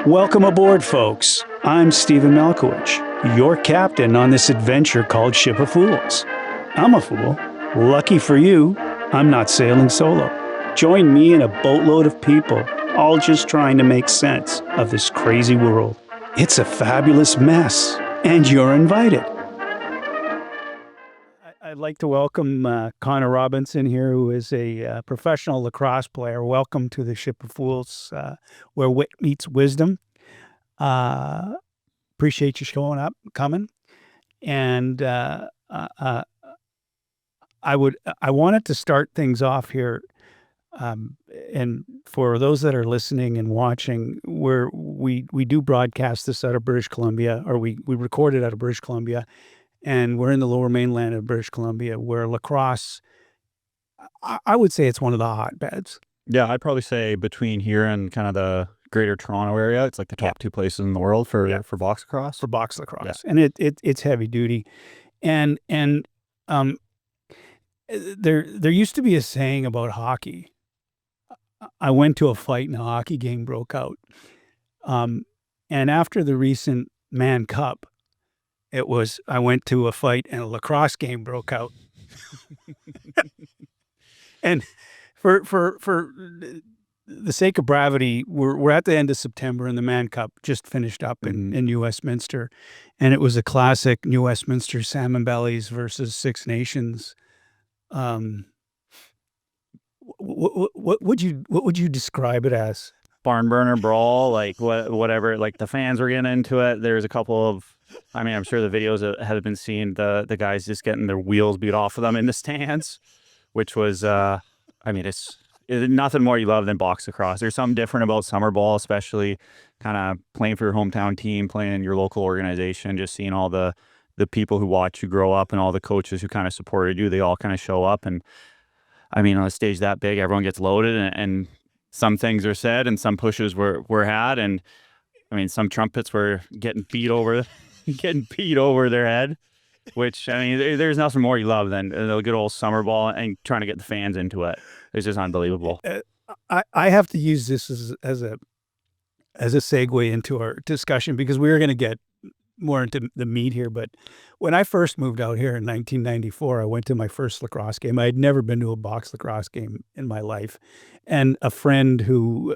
Welcome aboard, folks. I'm Stephen Malkowich, your captain on this adventure called Ship of Fools. I'm a fool. Lucky for you, I'm not sailing solo. Join me and a boatload of people, all just trying to make sense of this crazy world. It's a fabulous mess, and you're invited. I'd like to welcome Connor Robinson here, who is a professional lacrosse player. Welcome to the Ship of Fools, where wit meets wisdom. Appreciate you showing up, coming. And I wanted to start things off here. And for those that are listening and watching, we do broadcast this out of British Columbia, or we record it out of British Columbia. And we're in the Lower Mainland of British Columbia, where lacrosse, I would say it's one of the hotbeds. Yeah, I'd probably say between here and kind of the greater Toronto area, it's like the top two places in the world for box lacrosse. For box lacrosse. Yeah. And it's heavy duty. And there used to be a saying about hockey. I went to a fight and a hockey game broke out. And after the recent Man Cup, I went to a fight and a lacrosse game broke out. And for the sake of brevity, we're at the end of September and the Man Cup just finished up in New Westminster. And it was a classic New Westminster Salmon Bellies versus Six Nations. What would you describe it as? Barn burner brawl, like whatever. Like the fans were getting into it. There's a couple of, I mean, I'm sure the videos that have been seen, the guys just getting their wheels beat off of them in the stands, which was, I mean, it's nothing more you love than box lacrosse. There's something different about summer ball, especially kind of playing for your hometown team, playing in your local organization, just seeing all the people who watch you grow up and all the coaches who kind of supported you. They all kind of show up. And I mean, on a stage that big, everyone gets loaded and some things are said and some pushes were had. And I mean, some trumpets were getting beat over their head, which, I mean, there's nothing more you love than the good old summer ball and trying to get the fans into it. It's just unbelievable. I have to use this as a segue into our discussion, because we were going to get more into the meat here. But when I first moved out here in 1994, I went to my first lacrosse game. I had never been to a box lacrosse game in my life. And a friend who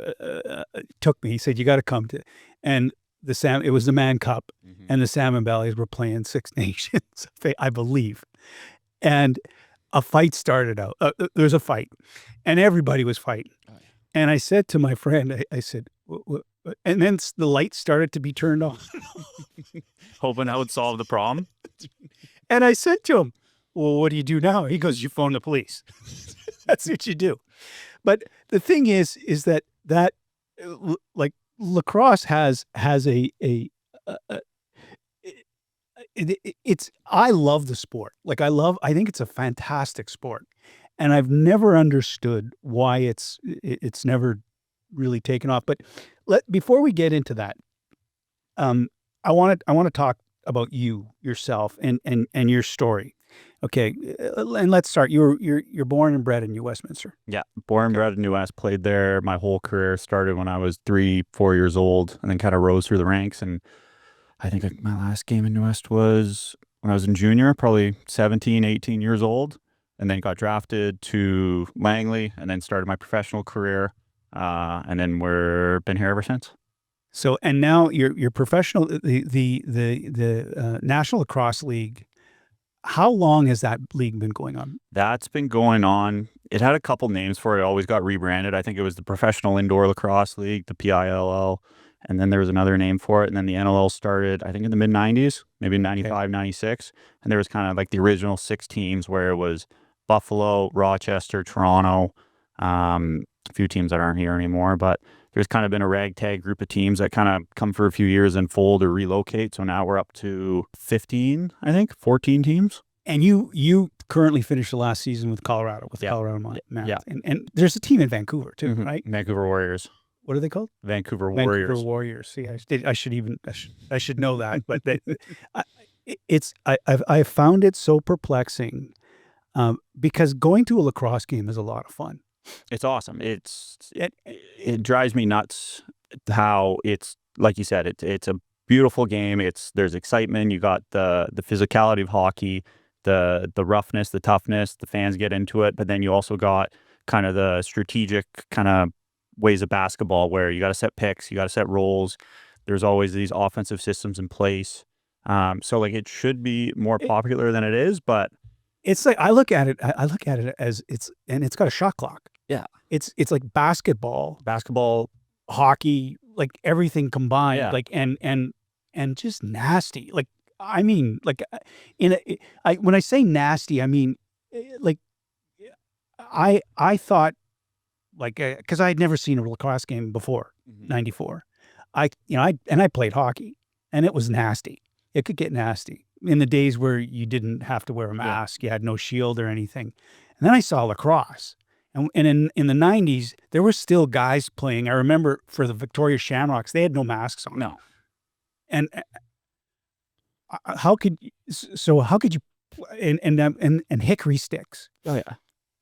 took me, he said, you got to come to, and it was the Man Cup, and the Salmon Bellies were playing Six Nations, I believe. And a fight started out. There was a fight, and everybody was fighting. Oh, yeah. And I said to my friend, I said, and then the lights started to be turned on. Hoping that would solve the problem. And I said to him, well, what do you do now? He goes, you phone the police. That's what you do. But the thing is that like lacrosse has I love the sport. Like I think it's a fantastic sport. And I've never understood why it's never really taken off. But before we get into that, I want to talk about yourself and your story. Okay, and let's start. You're born and bred in New Westminster. Yeah, born and bred in New West. Played there my whole career. Started when I was 3-4 years old, and then kind of rose through the ranks. And I think my last game in New West was when I was in junior, probably 17, 18 years old, and then got drafted to Langley, and then started my professional career. And then we've been here ever since. So, and now you're professional. The National Lacrosse League. How long has that league been going on? That's been going on. It had a couple names for it. It always got rebranded. I think it was the Professional Indoor Lacrosse League, the PILL, and then there was another name for it. And then the NLL started, I think, in the mid-90s, maybe 95, 96. And there was kind of like the original 6 teams where it was Buffalo, Rochester, Toronto, a few teams that aren't here anymore. But there's kind of been a ragtag group of teams that kind of come for a few years and fold or relocate. So now we're up to 14 teams. And you currently finished the last season with Colorado, Colorado Mammoth. Yeah. And there's a team in Vancouver too, right? Vancouver Warriors. What are they called? Vancouver Warriors. Vancouver Warriors. See, I should know that, but I found it so perplexing, because going to a lacrosse game is a lot of fun. It's awesome. It drives me nuts how it's like you said, it's a beautiful game. There's excitement. You got the physicality of hockey, the roughness, the toughness. The fans get into it, but then you also got kind of the strategic kind of ways of basketball where you got to set picks, you got to set roles. There's always these offensive systems in place. So like it should be more popular than it is, but it's like I look at it as it's got a shot clock. Yeah. It's like basketball, hockey, like everything combined, Yeah. like and just nasty. Like I mean, like when I say nasty, I mean like I thought like because I had never seen a lacrosse game before '94. I played hockey, and it was nasty. It could get nasty in the days where you didn't have to wear a mask, you had no shield or anything. And then I saw lacrosse, and in the '90s there were still guys playing. I remember for the Victoria Shamrocks, they had no masks on. No. And how could you and hickory sticks? Oh yeah.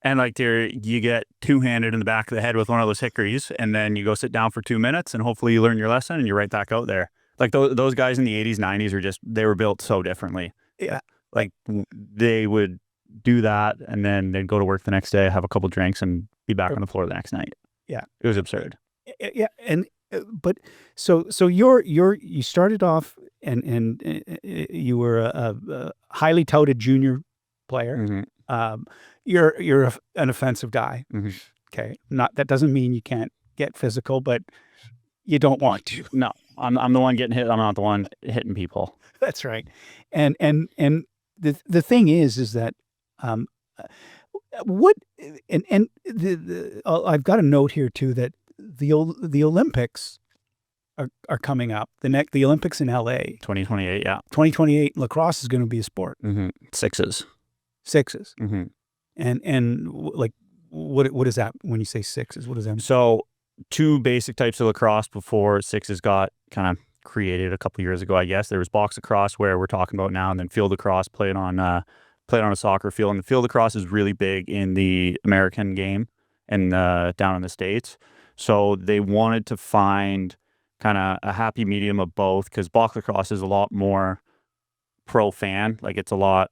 And like you get two-handed in the back of the head with one of those hickories, and then you go sit down for 2 minutes, and hopefully you learn your lesson, and you're right back out there. Like those guys in the 80s, 90s they were built so differently. Yeah. Like they would do that, and then they'd go to work the next day, have a couple drinks, and be back on the floor the next night. Yeah. It was absurd. Yeah. And but so you started off and you were a highly touted junior player. You're an offensive guy. Okay. That doesn't mean you can't get physical, but you don't want to. No, I'm the one getting hit. I'm not the one hitting people. That's right. And the thing is that what and I've got a note here too that the Olympics are coming up. The Olympics in LA 2028. Yeah. 2028. Lacrosse is going to be a sport. Sixes. And like what is that when you say sixes? What does that mean? So 2 basic types of lacrosse before sixes got kind of created a couple years ago, I guess. There was box lacrosse, where we're talking about now, and then field lacrosse played on a soccer field. And the field lacrosse is really big in the American game and down in the States. So they wanted to find kind of a happy medium of both, because box lacrosse is a lot more pro fan. Like it's a lot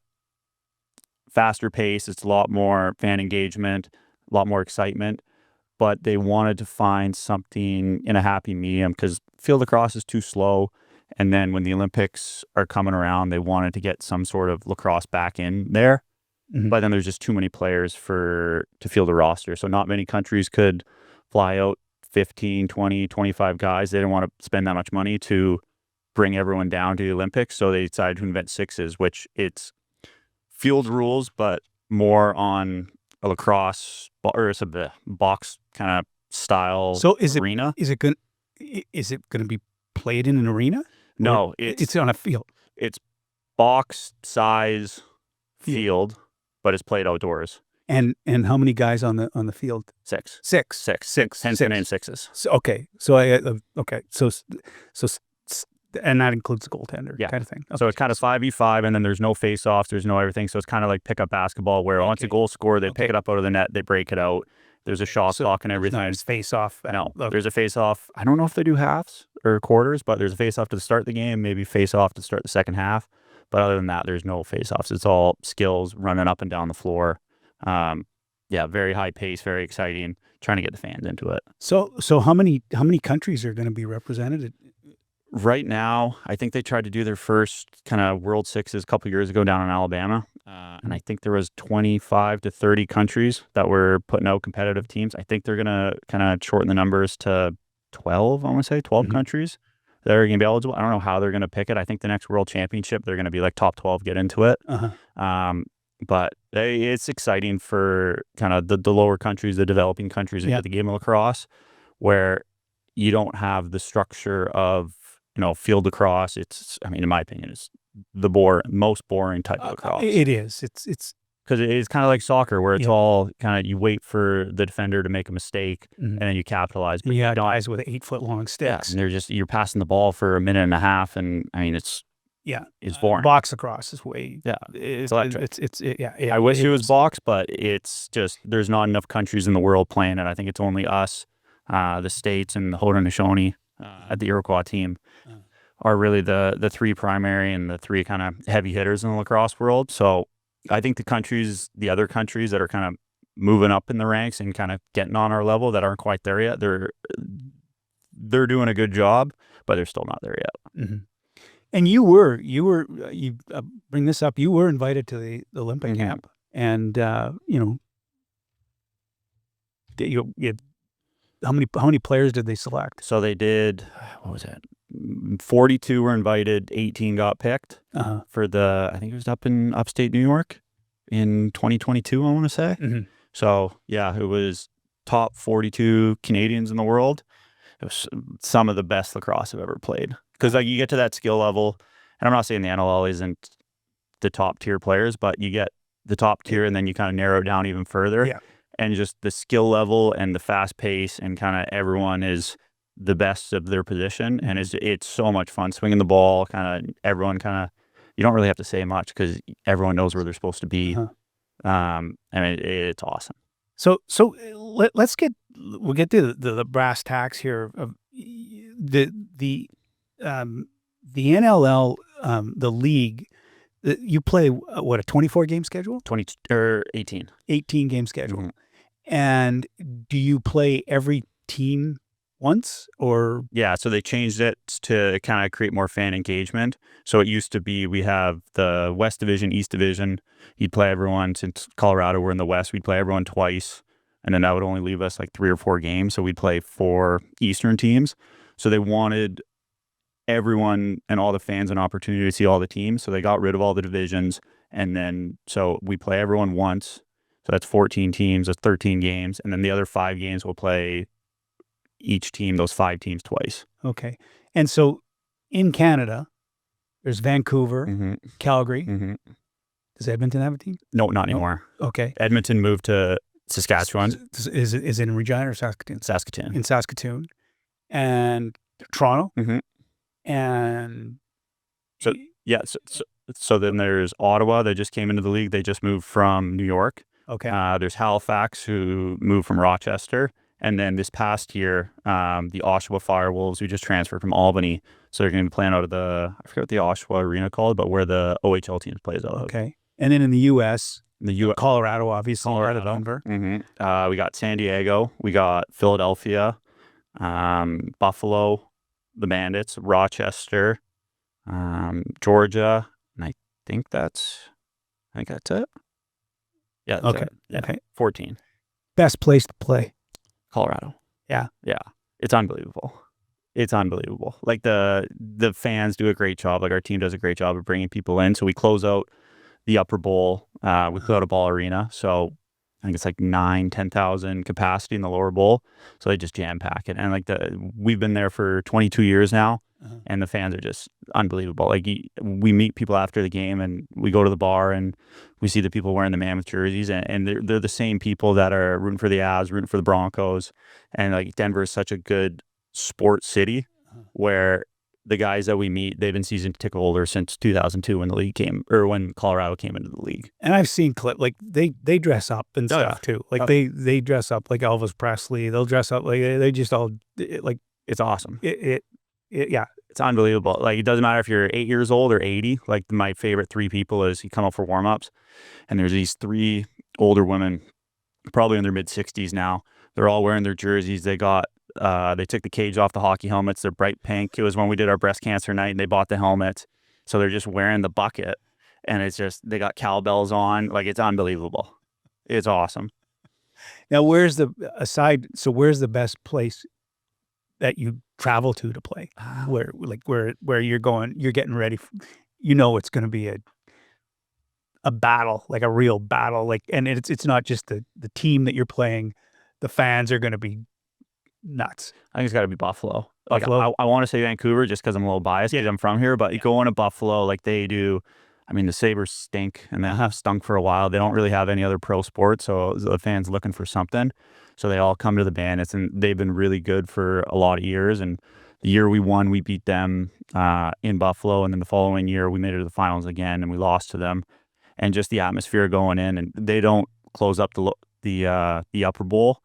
faster pace, it's a lot more fan engagement, a lot more excitement. But they wanted to find something in a happy medium, because field lacrosse is too slow. And then when the Olympics are coming around, they wanted to get some sort of lacrosse back in there. But then there's just too many players to field a roster. So not many countries could fly out 15, 20, 25 guys. They didn't want to spend that much money to bring everyone down to the Olympics. So they decided to invent sixes, which it's field rules, but more on a lacrosse or the box kind of style. So arena. Is it going to be played in an arena? No, it's on a field. It's box size field, but it's played outdoors. And how many guys on the field? Six. Hence the name sixes. So, okay. And that includes the goaltender, kind of thing. Okay. So it's kind of 5v5, and then there's no face-offs, there's no everything. So it's kind of like pickup basketball, where once a goal scored, they pick it up out of the net, they break it out. There's a shot clock and everything. There's face-off. No, there's a face-off. I don't know if they do halves or quarters, but there's a face-off to start the game, maybe face-off to start the second half. But other than that, there's no face-offs. It's all skills, running up and down the floor. Very high pace, very exciting, trying to get the fans into it. So how many countries are going to be represented? Right now, I think they tried to do their first kind of World Sixes a couple years ago down in Alabama. And I think there was 25 to 30 countries that were putting out competitive teams. I think they're going to kind of shorten the numbers to 12, I want to say, 12 countries that are going to be eligible. I don't know how they're going to pick it. I think the next World Championship, they're going to be like top 12 get into it. But it's exciting for kind of the lower countries, the developing countries into the game of lacrosse, where you don't have the structure of, field lacrosse. In my opinion, it's the most boring type of lacrosse. It is. It's because it's kind of like soccer, where it's all kind of, you wait for the defender to make a mistake and then you capitalize. But you guys with 8-foot-long sticks. And you're passing the ball for a minute and a half, and it's boring. Box lacrosse is way it's electric. I wish it was box, but it's just, there's not enough countries in the world playing it. I think it's only us, the States, and the Haudenosaunee. at the Iroquois team are really the three primary and the three kind of heavy hitters in the lacrosse world. So I think the other countries that are kind of moving up in the ranks and kind of getting on our level that aren't quite there yet, they're doing a good job, but they're still not there yet. Mm-hmm. And you bring this up, you were invited to the Olympic camp, and how many players did they select? So they did, what was it? 42 were invited, 18 got picked for I think it was up in upstate New York in 2022, I want to say. Mm-hmm. So yeah, it was top 42 Canadians in the world. It was some of the best lacrosse I've ever played. Because like you get to that skill level, and I'm not saying the NLL isn't the top tier players, but you get the top tier and then you kind of narrow it down even further. Yeah. And just the skill level and the fast pace and kind of everyone is the best of their position. And it's so much fun swinging the ball, everyone you don't really have to say much because everyone knows where they're supposed to be. I mean, it's awesome. So we'll get to the brass tacks here of the NLL, the league. You play what, a 24 game schedule? 18 game schedule. And do you play every team once, or? Yeah, so they changed it to kind of create more fan engagement. So it used to be we have the West Division, East Division. You'd play everyone. Since Colorado, we're in the West, we'd play everyone twice. And then that would only leave us like 3 or 4 games. So we'd play 4 Eastern teams. So they wanted everyone and all the fans an opportunity to see all the teams. So they got rid of all the divisions. And then, so we play everyone once. So that's 14 teams, that's 13 games. And then the other 5 games we'll play each team, those 5 teams twice. Okay. And so in Canada, there's Vancouver, Calgary. Does Edmonton have a team? No, not anymore. Okay. Edmonton moved to Saskatchewan. Is it in Regina or Saskatoon? Saskatoon. In Saskatoon. And Toronto. And so yeah, so then there's Ottawa that just came into the league. They just moved from New York. Okay. There's Halifax who moved from Rochester. And then this past year, the Oshawa Firewolves, who just transferred from Albany. So they're going to be playing out of I forget what the Oshawa Arena called, but where the OHL teams plays out of. Okay. And then in the U.S., Colorado, obviously. Colorado. Denver. We got San Diego. We got Philadelphia, Buffalo, the Bandits, Rochester, Georgia. And I think that's it. Yeah. Okay. Yeah. Okay. 14. Best place to play? Colorado. Yeah. It's unbelievable. Like the fans do a great job. Like our team does a great job of bringing people in. So we close out the upper bowl. We close out a ball arena. So I think it's like 10,000 capacity in the lower bowl. So they just jam pack it. And like we've been there for 22 years now. And the fans are just unbelievable. Like we meet people after the game and we go to the bar and we see the people wearing the Mammoth jerseys and they're the same people that are rooting for the Avs, rooting for the Broncos. And like Denver is such a good sports city where the guys that we meet, they've been season ticket holders since 2002 when the league came, or when Colorado came into the league. And I've seen like they dress up and stuff too. Like they dress up like Elvis Presley. They'll dress up like they just all like, it's awesome. Yeah, it's unbelievable. Like it doesn't matter if you're 8 years old or 80. Like my favorite 3 people is you come up for warm-ups and there's these 3 older women, probably in their mid 60s now. They're all wearing their jerseys. They got they took the cage off the hockey helmets. They're bright pink. It was when we did our breast cancer night and they bought the helmet. So they're just wearing the bucket and it's just, they got cowbells on. Like it's unbelievable. It's awesome. Now where's the best place that you travel to play, where you're going, you're getting ready, it's going to be a battle, like a real battle, like, and it's not just the team that you're playing, the fans are going to be nuts. I think it's got to be Buffalo. Like Buffalo? I want to say Vancouver just because I'm a little biased because I'm from here, but going to Buffalo like they do, I mean, the Sabres stink and they have stunk for a while. They don't really have any other pro sport, so the fans looking for something. So they all come to the Bandits, and they've been really good for a lot of years. And the year we won, we beat them in Buffalo, and then the following year we made it to the finals again, and we lost to them. And just the atmosphere going in, and they don't close up the upper bowl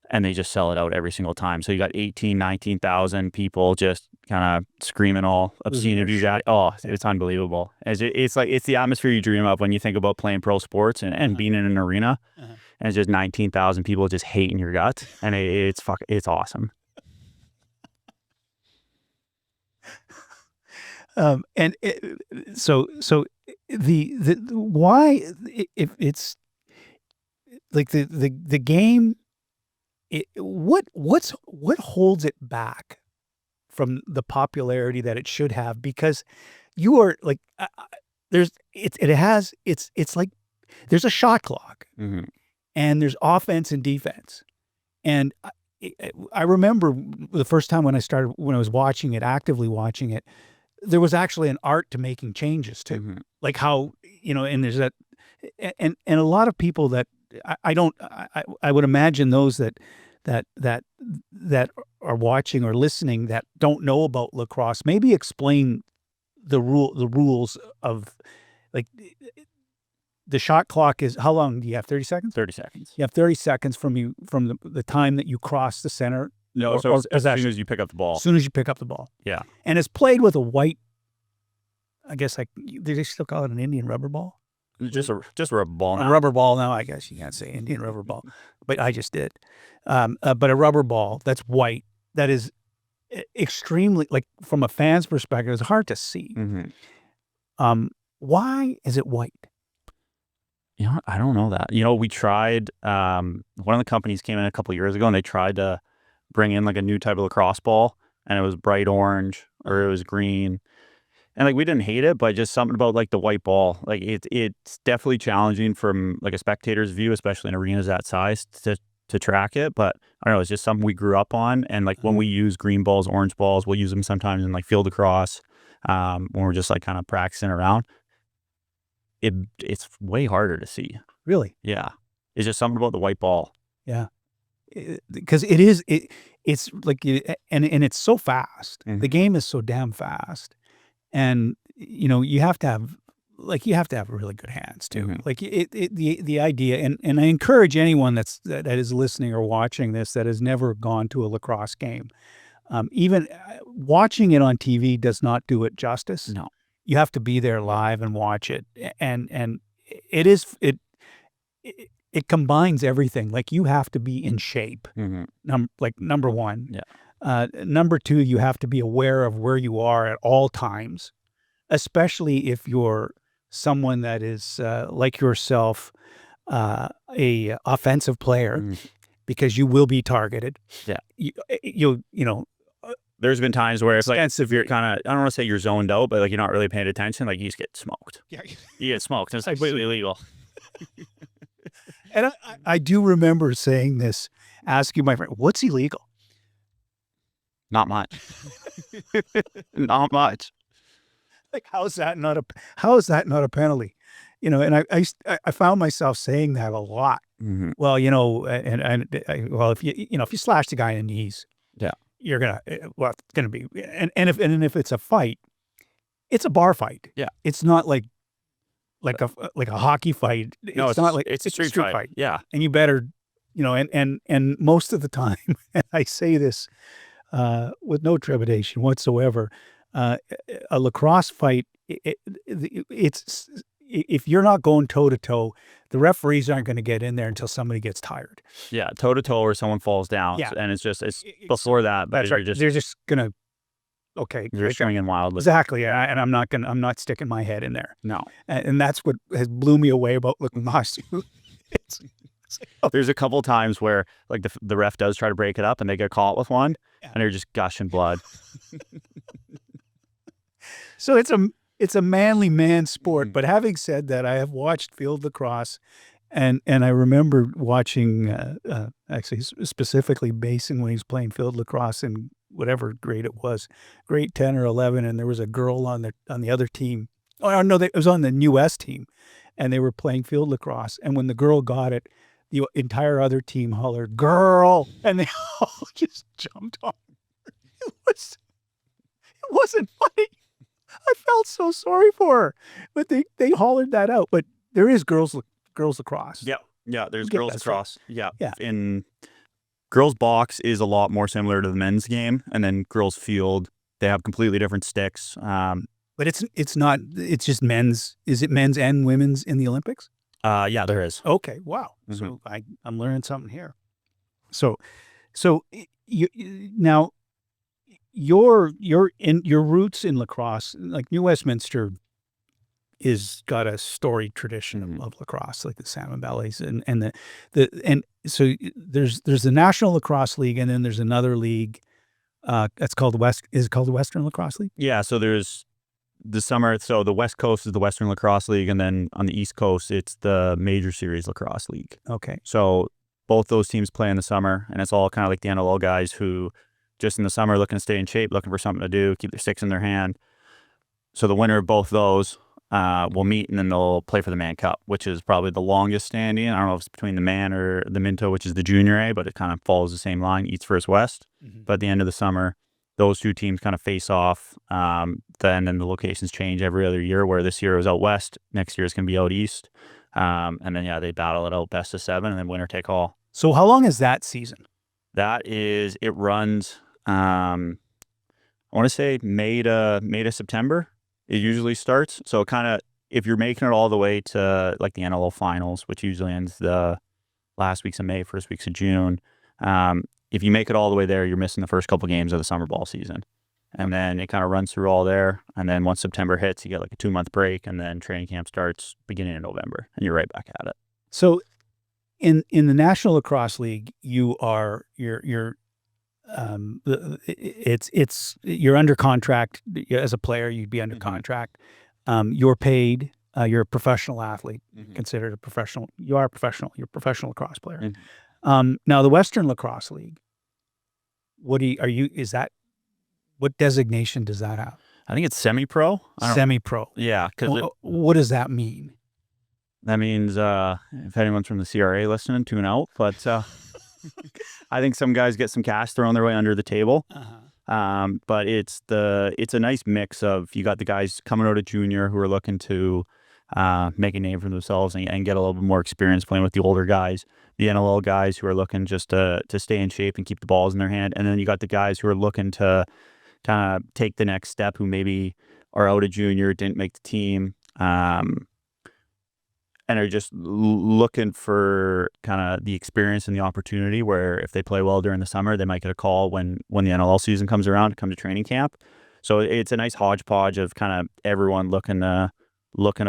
and they just sell it out every single time. So you got 18, 19,000 people just kind of screaming all obscenities at. Oh, it's unbelievable. It's like, it's the atmosphere you dream of when you think about playing pro sports and being in an arena. And it's just 19,000 people just hating your guts, and it's awesome. So the why, if it's like the game, what holds it back from the popularity that it should have? Because you are like, it's like there's a shot clock, and there's offense and defense, and I remember the first time when I was watching it, actively watching it, there was actually an art to making changes too, like how, and there's that, and a lot of people that I would imagine those that are watching or listening that don't know about lacrosse, maybe explain the rules of, like, the shot clock is, how long do you have? 30 seconds? 30 seconds. You have 30 seconds from the time that you cross the center. No, so as soon as you pick up the ball. As soon as you pick up the ball. Yeah. And it's played with a white, I guess, like, do they still call it an Indian rubber ball? Just a rubber ball now. A rubber ball now, I guess you can't say Indian rubber ball, but I just did. But a rubber ball that's white, that is extremely, like, from a fan's perspective, it's hard to see. Why is it white? I don't know that. We tried, one of the companies came in a couple years ago, and they tried to bring in like a new type of lacrosse ball, and it was bright orange or it was green. And like, we didn't hate it, but just something about like the white ball, like it's definitely challenging from like a spectator's view, especially in arenas that size, to track it. But I don't know, it's just something we grew up on. And like, when we use green balls, orange balls, we'll use them sometimes in like field lacrosse, when we're just like kind of practicing around. It's way harder to see. Really? Yeah. It's just something about the white ball. Yeah. Because it's like, and it's so fast. The game is so damn fast. And, you have to have really good hands too. Like, the idea, and I encourage anyone that is listening or watching this that has never gone to a lacrosse game, even watching it on TV does not do it justice. No. You have to be there live and watch it. And it combines everything. Like, you have to be in shape. Number one. Yeah. Number two, you have to be aware of where you are at all times, especially if you're someone that is, like yourself, a offensive player, because you will be targeted. Yeah. There's been times where it's like, if you're kind of, I don't want to say you're zoned out, but like, you're not really paying attention, like, you just get smoked. Yeah. You get smoked. It's completely illegal. And I do remember saying this, asking my friend, what's illegal? Not much. Not much. Like, how is that not a penalty? And I found myself saying that a lot. Well, well, if you slash the guy in the knees, yeah, you're gonna, well, it's gonna be, and if it's a fight, it's a bar fight. Yeah, it's not like a hockey fight. No, it's not like it's a street fight. Yeah, and you better, and most of the time, and I say this with no trepidation whatsoever, a lacrosse fight, it's, if you're not going toe to toe, the referees aren't going to get in there until somebody gets tired. Yeah, toe to toe or someone falls down. Yeah, and it's before that. That's right. They're just gonna, okay, they're swinging wildly. Exactly, and I'm not sticking my head in there. No, and that's what has blew me away about lacrosse. There's a couple times where like the ref does try to break it up, and they get caught with one, and they're just gushing blood. So it's a manly man sport. But having said that, I have watched field lacrosse, and I remember watching, actually specifically Basin when he was playing field lacrosse in whatever grade it was, grade 10 or 11, and there was a girl on the other team. Oh no, it was on the US team, and they were playing field lacrosse. And when the girl got it, the entire other team hollered "girl," and they all just jumped on her. It wasn't funny. I felt so sorry for her, but they hollered that out. But there is girls lacrosse. Yeah, there's girls lacrosse. Right. Yeah, in Girls box is a lot more similar to the men's game, and then girls field, they have completely different sticks. But it's not. It's just men's. Is it men's and women's in the Olympics? Yeah, there is. Okay. Wow. So I'm learning something here. So now your roots in lacrosse, like New Westminster, is got a storied tradition of lacrosse, like the Salmon Bellies and so there's the National Lacrosse League, and then there's another league that's called the Western Lacrosse League. Yeah, so there's the summer. So the West Coast is the Western Lacrosse League, and then on the East Coast it's the Major Series Lacrosse League. Okay. So both those teams play in the summer, and it's all kind of like the NLL guys who just in the summer looking to stay in shape, looking for something to do, keep their sticks in their hand. So the winner of both those will meet, and then they'll play for the Man Cup, which is probably the longest standing. I don't know if it's between the Man or the Minto, which is the Junior A, but it kind of follows the same line, East versus West. But at the end of the summer, those two teams kind of face off. Then the locations change every other year, where this year it was out west, next year it's going to be out east. And then, they battle it out best of 7, and then winner take all. So how long is that season? It runs, I want to say May to September. It usually starts. So kind of, if you're making it all the way to like the NLL finals, which usually ends the last weeks of May, first weeks of June, if you make it all the way there, you're missing the first couple games of the summer ball season. And then it kind of runs through all there. And then once September hits, you get like a 2-month break, and then training camp starts beginning of November, and you're right back at it. So in the National Lacrosse League, you're under contract as a player. You'd be under contract. You're paid. You're a professional athlete, considered a professional. You are a professional. You're a professional lacrosse player. Now the Western Lacrosse League, what designation does that have? I think it's semi-pro. Semi-pro. Yeah. Because what does that mean? that means if anyone's from the CRA listening, tune out. But I think some guys get some cash thrown their way under the table. But it's a nice mix of, you got the guys coming out of junior who are looking to make a name for themselves and get a little bit more experience playing with the older guys, the NLL guys who are looking just to stay in shape and keep the balls in their hand, and then you got the guys who are looking to kind of take the next step, who maybe are out of junior, didn't make the team, and are just looking for kind of the experience and the opportunity, where if they play well during the summer, they might get a call when the NLL season comes around to come to training camp. So it's a nice hodgepodge of kind of everyone looking to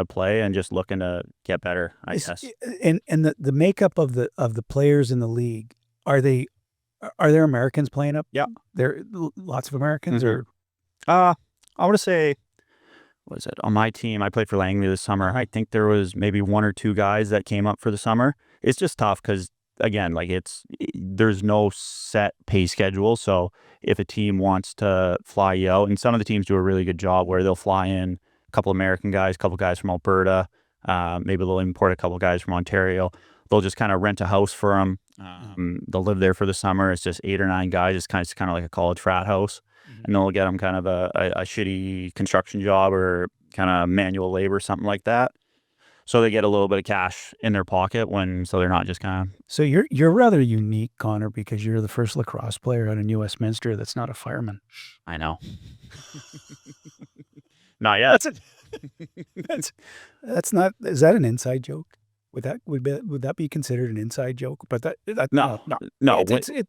play and just looking to get better, I guess. And the makeup of the players in the league, are there Americans playing up? Yeah. There are lots of Americans, or I want to say, what is it? On my team, I played for Langley this summer. I think there was maybe 1 or 2 guys that came up for the summer. It's just tough because, again, like there's no set pay schedule. So if a team wants to fly you out, and some of the teams do a really good job where they'll fly in a couple American guys, a couple guys from Alberta, maybe they'll import a couple guys from Ontario. They'll just kind of rent a house for them. They'll live there for the summer. It's just 8 or 9 guys. It's kind of like a college frat house. And they'll get them kind of a shitty construction job or kind of manual labor, something like that. So they get a little bit of cash in their pocket so they're not just kind of. So you're rather unique, Connor, because you're the first lacrosse player out in New Westminster that's not a fireman. I know. Not yet. That's not. Is that an inside joke? Would that be considered an inside joke? But no.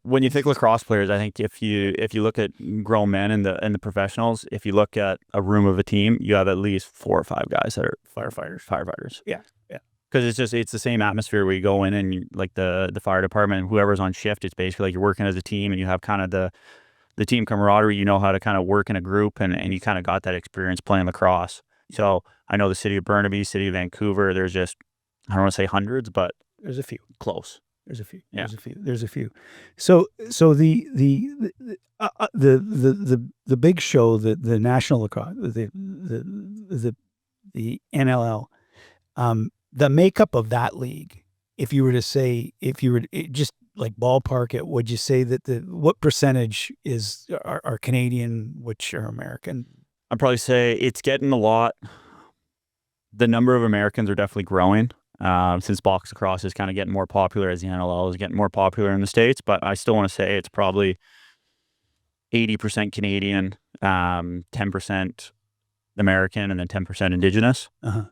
When you think lacrosse players, I think if you look at grown men and the professionals, if you look at a room of a team, you have at least 4 or 5 guys that are firefighters. Yeah. Because it's the same atmosphere where you go in and like the fire department, whoever's on shift, it's basically like you're working as a team, and you have kind of the team camaraderie. You know how to kind of work in a group, and you kind of got that experience playing lacrosse. So I know the city of Burnaby, city of Vancouver, there's just, I don't want to say hundreds, but there's a few. Close. There's a few. Yeah. There's a few. So the big show, the National Lacrosse, the NLL, the makeup of that league, if you were just like ballpark it, would you say that what percentage are Canadian, which are American? I'd probably say it's getting a lot. The number of Americans are definitely growing. since box lacrosse is kind of getting more popular as the NLL is getting more popular in the States. But I still want to say it's probably 80% Canadian, 10% American, and then 10% Indigenous.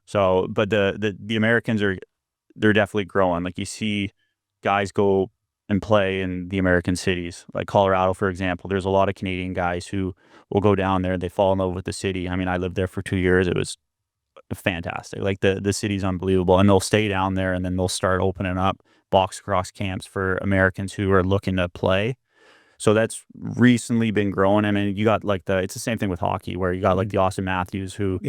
So, but the Americans they're definitely growing. Like you see guys go and play in the American cities, like Colorado, for example. There's a lot of Canadian guys who will go down there. They fall in love with the city. I mean, I lived there for 2 years. It was fantastic. Like the city's unbelievable, and they'll stay down there, and then they'll start opening up box lacrosse camps for Americans who are looking to play. So that's recently been growing. I mean, you got like it's the same thing with hockey, where you got like the Austin Matthews, who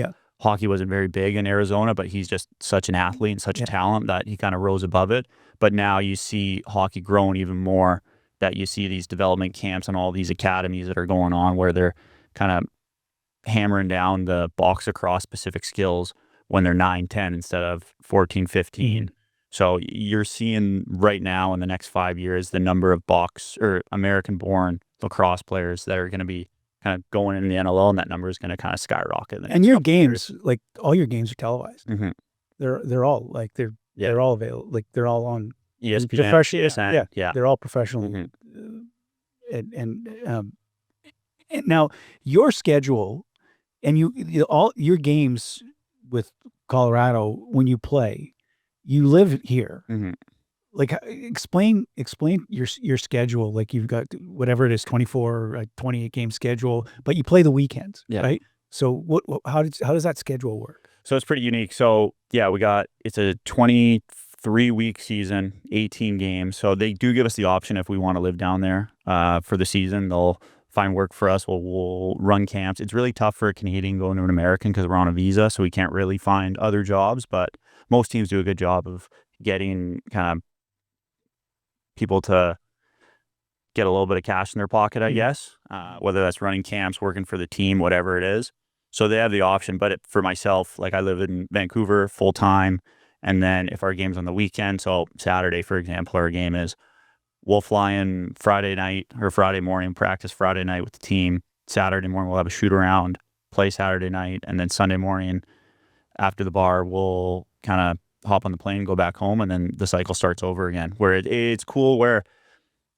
hockey wasn't very big in Arizona, but he's just such an athlete and such a talent that he kind of rose above it. But now you see hockey growing even more, that you see these development camps and all these academies that are going on where they're kind of hammering down the box lacrosse specific skills when they're 9, 10 instead of 14, 15. So you're seeing right now in the next 5 years, the number of box or American born lacrosse players that are going to be kind of going in the NLL, and that number is going to kind of skyrocket. And your games, like all your games are televised. They're all like, they're all available. Like they're all on ESPN, professional. yeah. They're all professional. And now your schedule and all your games with Colorado, when you play, you live here. Like explain your schedule. Like you've got whatever it is, 24, 28 game schedule, but you play the weekends, right? So how does that schedule work? So it's pretty unique. So yeah, it's a 23-week season, 18 games. So they do give us the option if we want to live down there for the season. They'll find work for us. We'll run camps. It's really tough for a Canadian going to an American because we're on a visa, so we can't really find other jobs. But most teams do a good job of getting kind of people to get a little bit of cash in their pocket, I guess, whether that's running camps, working for the team, whatever it is. So they have the option. But for myself, like I live in Vancouver full time. And then if our game's on the weekend, so Saturday, for example, our game is, we'll fly in Friday night or Friday morning, practice Friday night with the team. Saturday morning, we'll have a shoot around, play Saturday night. And then Sunday morning after the bar, we'll kind of hop on the plane, go back home, and then the cycle starts over again. Where it's cool, where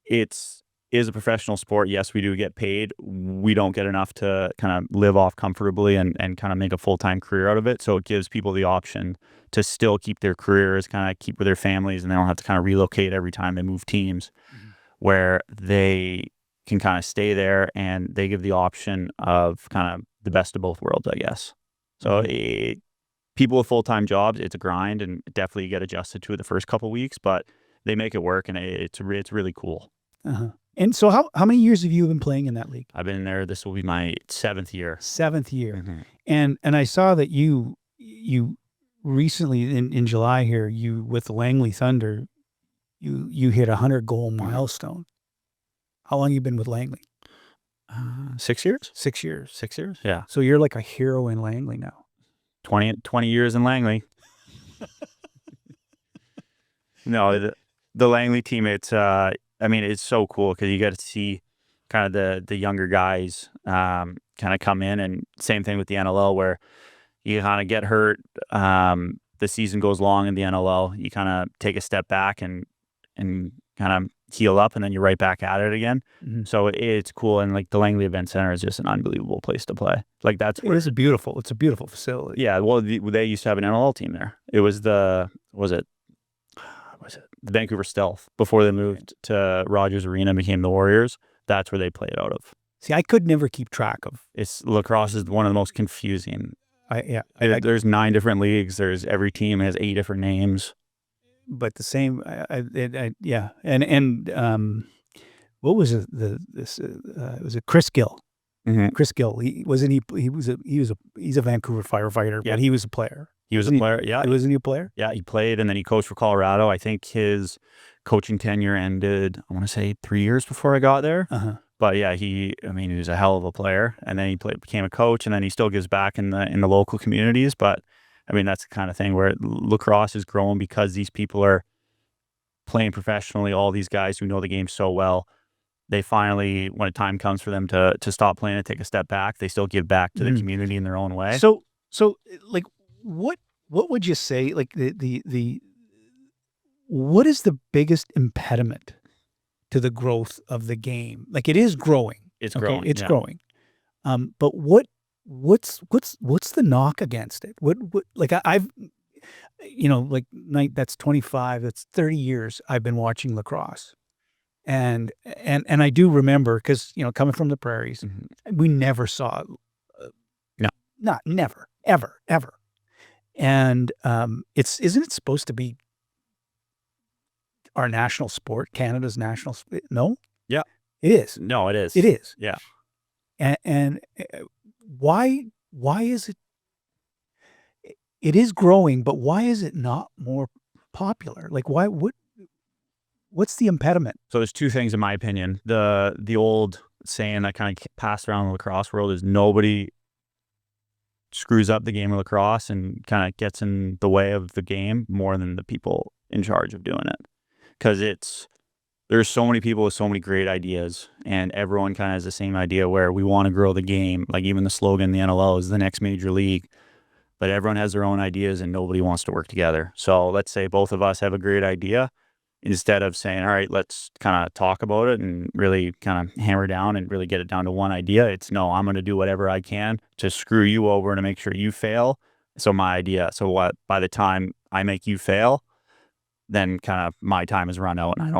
is a professional sport. Yes, we do get paid. We don't get enough to kind of live off comfortably and kind of make a full-time career out of it. So it gives people the option to still keep their careers, kind of keep with their families, and they don't have to kind of relocate every time they move teams, where they can kind of stay there, and they give the option of kind of the best of both worlds, I guess. So people with full-time jobs, it's a grind, and definitely get adjusted to it the first couple of weeks, but they make it work, and it's really cool. And so how many years have you been playing in that league? I've been there. This will be my 7th year. 7th year. And I saw that you recently in July here, you with the Langley Thunder, you hit a 100-goal milestone. How long have you been with Langley? 6 years. 6 years. 6 years. Yeah. So you're like a hero in Langley now. 20 years in Langley. No, the Langley team, it's so cool because you get to see kind of the younger guys kind of come in, and same thing with the NLL, where you kind of get hurt. The season goes long in the NLL. You kind of take a step back and kind of heal up, and then you're right back at it again. So it's cool. And like the Langley Event Center is just an unbelievable place to play. Like it's a beautiful facility. Yeah. Well, they used to have an NLL team there. It was the Vancouver Stealth before they moved to Rogers Arena and became the Warriors. That's where they played out of. See, I could never keep track of. Lacrosse is one of the most confusing. There's 9 different leagues. Every team has 8 different names. But the same, and what was it? It was a Chris Gill. Chris Gill. He's a Vancouver firefighter, but he was a player. He was a player. Yeah. Wasn't he a player? Yeah, he played, and then he coached for Colorado. I think his coaching tenure ended, I want to say 3 years before I got there. But yeah, he was a hell of a player, and then he became a coach, and then he still gives back in the local communities. But that's the kind of thing where lacrosse is growing because these people are playing professionally. All these guys who know the game so well, they finally, when a time comes for them to stop playing and take a step back, they still give back to the community in their own way. So like, what would you say? Like the what is the biggest impediment to the growth of the game? Like, it is growing. It's Okay, growing. it's yeah. growing. But what's the knock against it? What like I've like that's 25, that's 30 years I've been watching lacrosse. And I do remember, because coming from the prairies, Mhm. we never saw No. not never, ever. And isn't it supposed to be our national sport, Canada's national no? Yeah. It is. No, it is. It is. Yeah. And why is it it is growing, but why is it not more popular? Like, what's the impediment? So there's two things in my opinion. The old saying that kind of passed around the lacrosse world is nobody screws up the game of lacrosse and kind of gets in the way of the game more than the people in charge of doing it. Because there's so many people with so many great ideas, and everyone kind of has the same idea where we want to grow the game. Like, even the slogan in the NLL is the next major league, but everyone has their own ideas and nobody wants to work together. So let's say both of us have a great idea. Instead of saying, all right, let's kind of talk about it and really kind of hammer down and really get it down to one idea, it's no, I'm going to do whatever I can to screw you over and to make sure you fail. So my idea, so what, by the time I make you fail, then kind of my time is run out and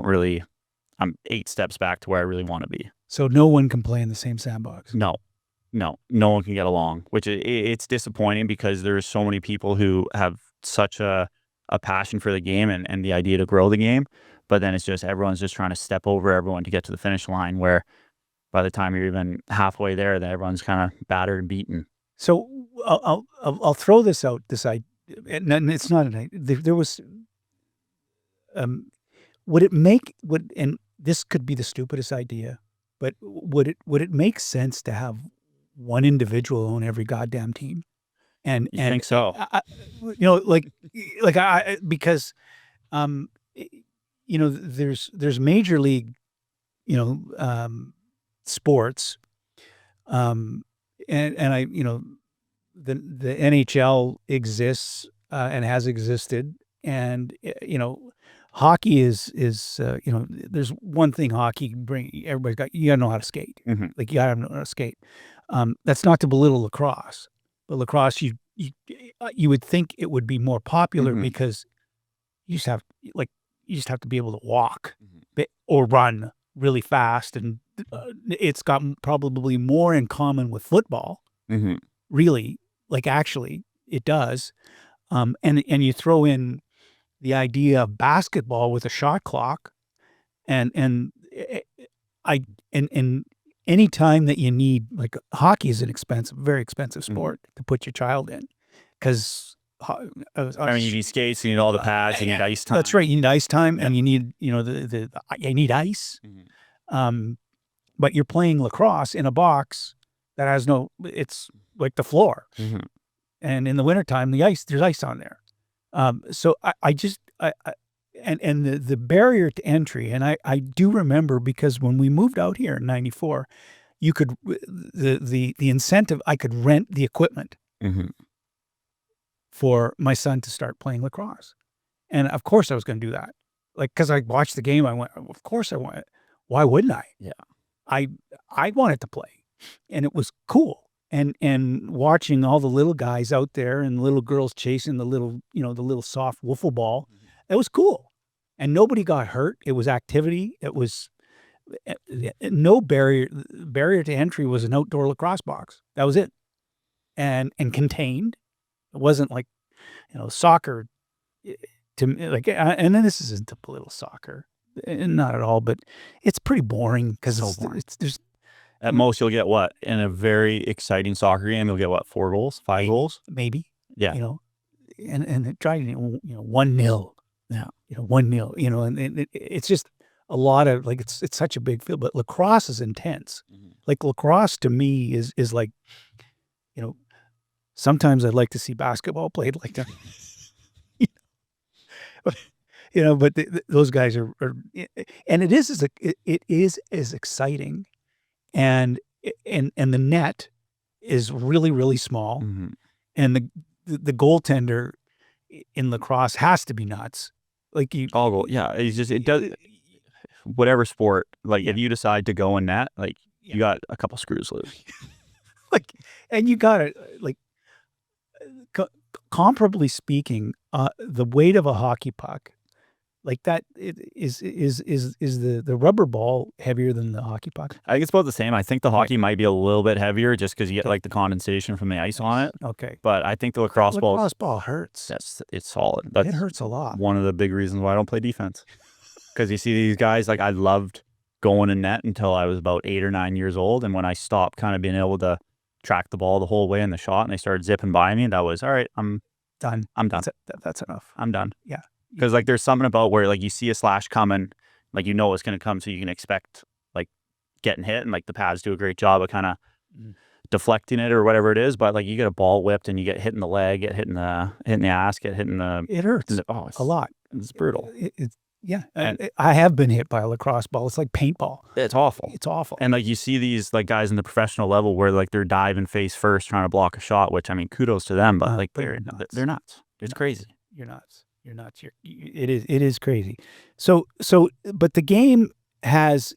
I'm 8 steps back to where I really want to be. So no one can play in the same sandbox. No one can get along, which it's disappointing because there's so many people who have such a passion for the game and the idea to grow the game, but then it's just everyone's just trying to step over everyone to get to the finish line, where by the time you're even halfway there, then everyone's kind of battered and beaten. So I'll throw this out. This idea, and it's not an idea. There was, would it make and this could be the stupidest idea, but would it make sense to have one individual own every goddamn team? And You think so? because there's major league sports, and I the NHL exists, and has existed, and hockey is there's one thing hockey can bring. Everybody's got, you gotta know how to skate. Mm-hmm. Like, you gotta know how to skate. That's not to belittle lacrosse, but lacrosse, you would think it would be more popular, Mhm. because you just have to be able to walk Mhm. or run really fast, and it's got probably more in common with football. Mm-hmm. Really, like, actually, it does. And you throw in the idea of basketball with a shot clock, and any time that you need, like, hockey is an very expensive sport to put your child in, because I mean, you need skates, you need all the pads, you need ice time. that's right. You need ice time, Yeah. and you need you need ice. Mhm. But you're playing lacrosse in a box that has it's like the floor, Mhm. and in the wintertime, there's ice on there. So I just and the barrier to entry, and I do remember, because when we moved out here in '94, you could the incentive, I could rent the equipment Mhm. for my son to start playing lacrosse, and of course I was going to do that, like, because I watched the game, I went, of course I want it. Why wouldn't I? Yeah. I wanted to play, and it was cool. And watching all the little guys out there and little girls chasing the little soft wiffle ball, it was cool. And nobody got hurt. It was activity. It was no barrier to entry was an outdoor lacrosse box. That was it. And contained. It wasn't like, soccer, to me, like, and then this isn't to belittle soccer, not at all, but it's pretty boring, because So boring. there's At most, you'll get what? In a very exciting soccer game, you'll get what? 4 goals? 5 goals? maybe, Yeah. and it tried, 1-0, Yeah. 1-0, and it's just a lot of, like, it's such a big field, but lacrosse is intense. Mhm. Like, lacrosse to me is like, sometimes I'd like to see basketball played like that. But those guys are and it is as exciting, and the net is really, really small, Mhm. and the goaltender in lacrosse has to be nuts, Like you, All goal. Yeah, it's just it does whatever sport. Like if you decide to go in net, like you got a couple screws loose. like, and you got it. Like comparably speaking, the weight of a hockey puck, like that, is the rubber ball heavier than the hockey puck? I think it's about the same. I think the hockey might be a little bit heavier just because you get like the condensation from the ice on it. Okay, But I think the lacrosse ball hurts. it's solid. That's It hurts a lot. one of the big reasons why I don't play defense. Because you see these guys, like I loved going in net until I was about 8 or 9 years old. And when I stopped kind of being able to track the ball the whole way in the shot and they started zipping by me, that was, all right, I'm Done. I'm done. That's enough. I'm done. Yeah. Because like there's something about where like you see a slash coming, like you know it's going to come, so you can expect like getting hit, and like the pads do a great job of kind of deflecting it or whatever it is. But like you get a ball whipped and you get hit in the leg, get hit in the ass, get hit in the. It hurts a lot. It's brutal. Yeah, And I have been hit by a lacrosse ball. It's like paintball. it's awful. It's awful. And like you see these like guys in the professional level where like they're diving face first trying to block a shot, which I mean kudos to them, but like they're nuts. It's crazy. You're nuts. You're nuts. It is crazy. So but the game has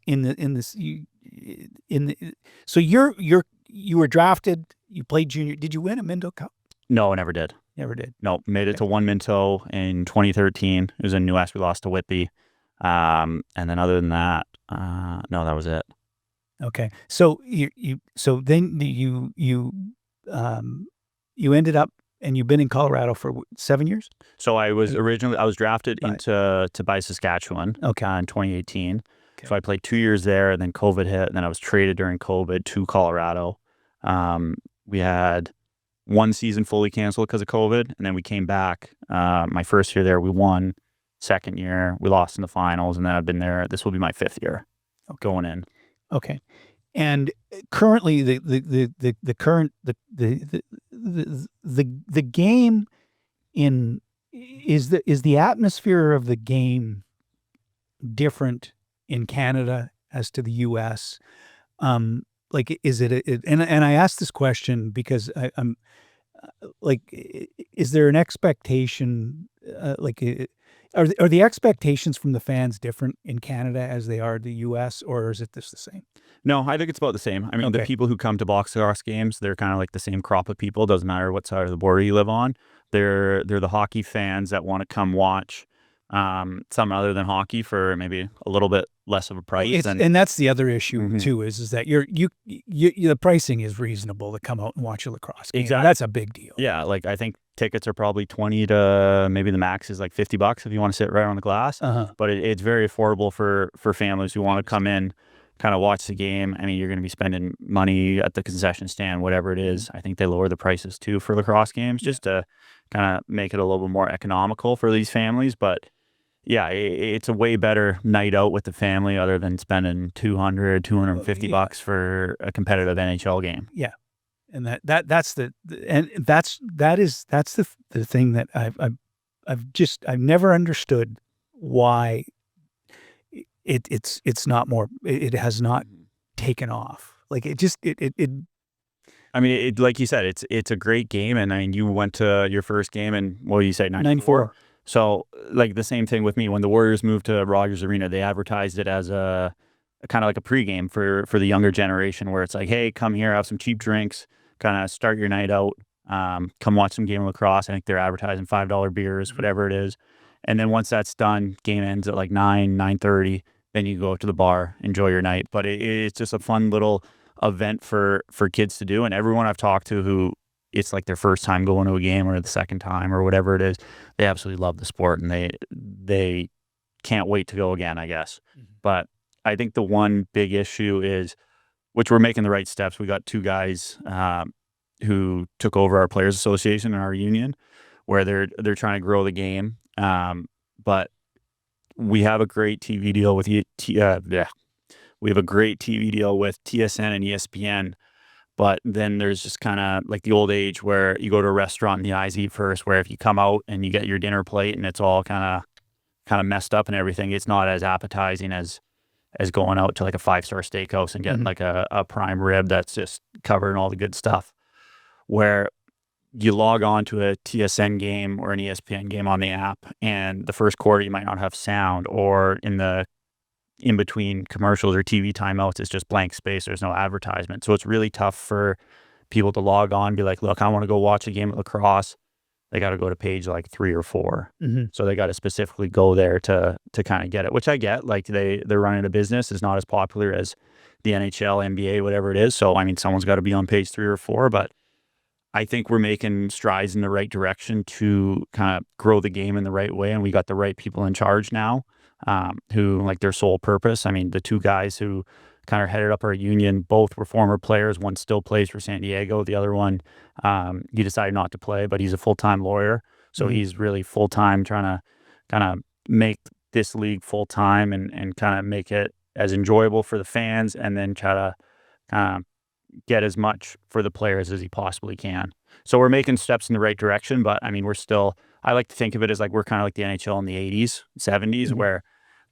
so you were drafted. You played junior. Did you win a Minto Cup? No, I never did. Never did. No, made it to one Minto in 2013. It was in New West. We lost to Whitby. And then other than that, no, that was it. Okay. So then you ended up, and you've been in Colorado for 7 years? So I was drafted into by Saskatchewan in 2018. Okay. So I played 2 years there, and then COVID hit, and then I was traded during COVID to Colorado. We had one season fully canceled because of COVID, and then we came back. My first year there, we won. Second year, we lost in the finals, and then I've been there. This will be my 5th year going in. Okay. And currently, the game is the atmosphere of the game different in Canada as to the U.S.? Like, is it? And I ask this question because I'm like, is there an expectation? Are the expectations from the fans different in Canada as they are the U.S., or is it just the same? No, I think it's about the same. I mean, the people who come to box lacrosse games, they're kind of like the same crop of people. Doesn't matter what side of the border you live on. They're the hockey fans that want to come watch something other than hockey for maybe a little bit less of a price. And that's the other issue too, is that the pricing is reasonable to come out and watch a lacrosse game. Exactly. That's a big deal. Yeah, like I think tickets are probably 20 to maybe the max is like $50 if you want to sit right on the glass. But it's very affordable for families who want to come in, kind of watch the game. I mean, you're going to be spending money at the concession stand, whatever it is. I think they lower the prices too for lacrosse games just to kind of make it a little bit more economical for these families. But yeah, it's a way better night out with the family other than spending $250 for a competitive NHL game. Yeah. And that's the thing that I've never understood why it's not more, it has not taken off. Like I mean, like you said, it's a great game. And I mean, you went to your first game in, what did you say, 94? So like the same thing with me. When the Warriors moved to Rogers Arena, they advertised it as a kind of like a pregame for the younger generation, where it's like, hey, come here, have some cheap drinks, kind of start your night out, come watch some game of lacrosse. I think they're advertising $5 beers, whatever it is. And then once that's done, game ends at like 9:30. Then you go to the bar, enjoy your night. But it's just a fun little event for kids to do. And everyone I've talked to who it's like their first time going to a game or the second time or whatever it is, they absolutely love the sport and they can't wait to go again, I guess. But I think the one big issue is, which we're making the right steps. We got 2 guys who took over our Players Association and our union, where they're trying to grow the game. But we have a great TV deal with we have a great TV deal with TSN and ESPN. But then there's just kind of like the old age where you go to a restaurant and the eyes eat first, where if you come out and you get your dinner plate and it's all kind of messed up and everything, it's not as appetizing as going out to like a 5-star steakhouse and getting like a prime rib that's just covered in all the good stuff. Where you log on to a TSN game or an ESPN game on the app, and the first quarter you might not have sound, or in between commercials or TV timeouts, it's just blank space. There's no advertisement. So it's really tough for people to log on and be like, look, I want to go watch a game of lacrosse. They got to go to page like 3 or 4. So they got to specifically go there to kind of get it, which I get. Like they're running a business. It's not as popular as the NHL, NBA, whatever it is. So, I mean, someone's got to be on page 3 or 4, but I think we're making strides in the right direction to kind of grow the game in the right way. And we got the right people in charge now, who like their sole purpose. I mean, the 2 guys who kind of headed up our union, both were former players. One still plays for San Diego. The other one, he decided not to play, but he's a full-time lawyer. So he's really full-time trying to kind of make this league full-time and kind of make it as enjoyable for the fans, and then try to kind of get as much for the players as he possibly can. So we're making steps in the right direction, but I mean, I like to think of it as like we're kind of like the NHL in the 80s, 70s, where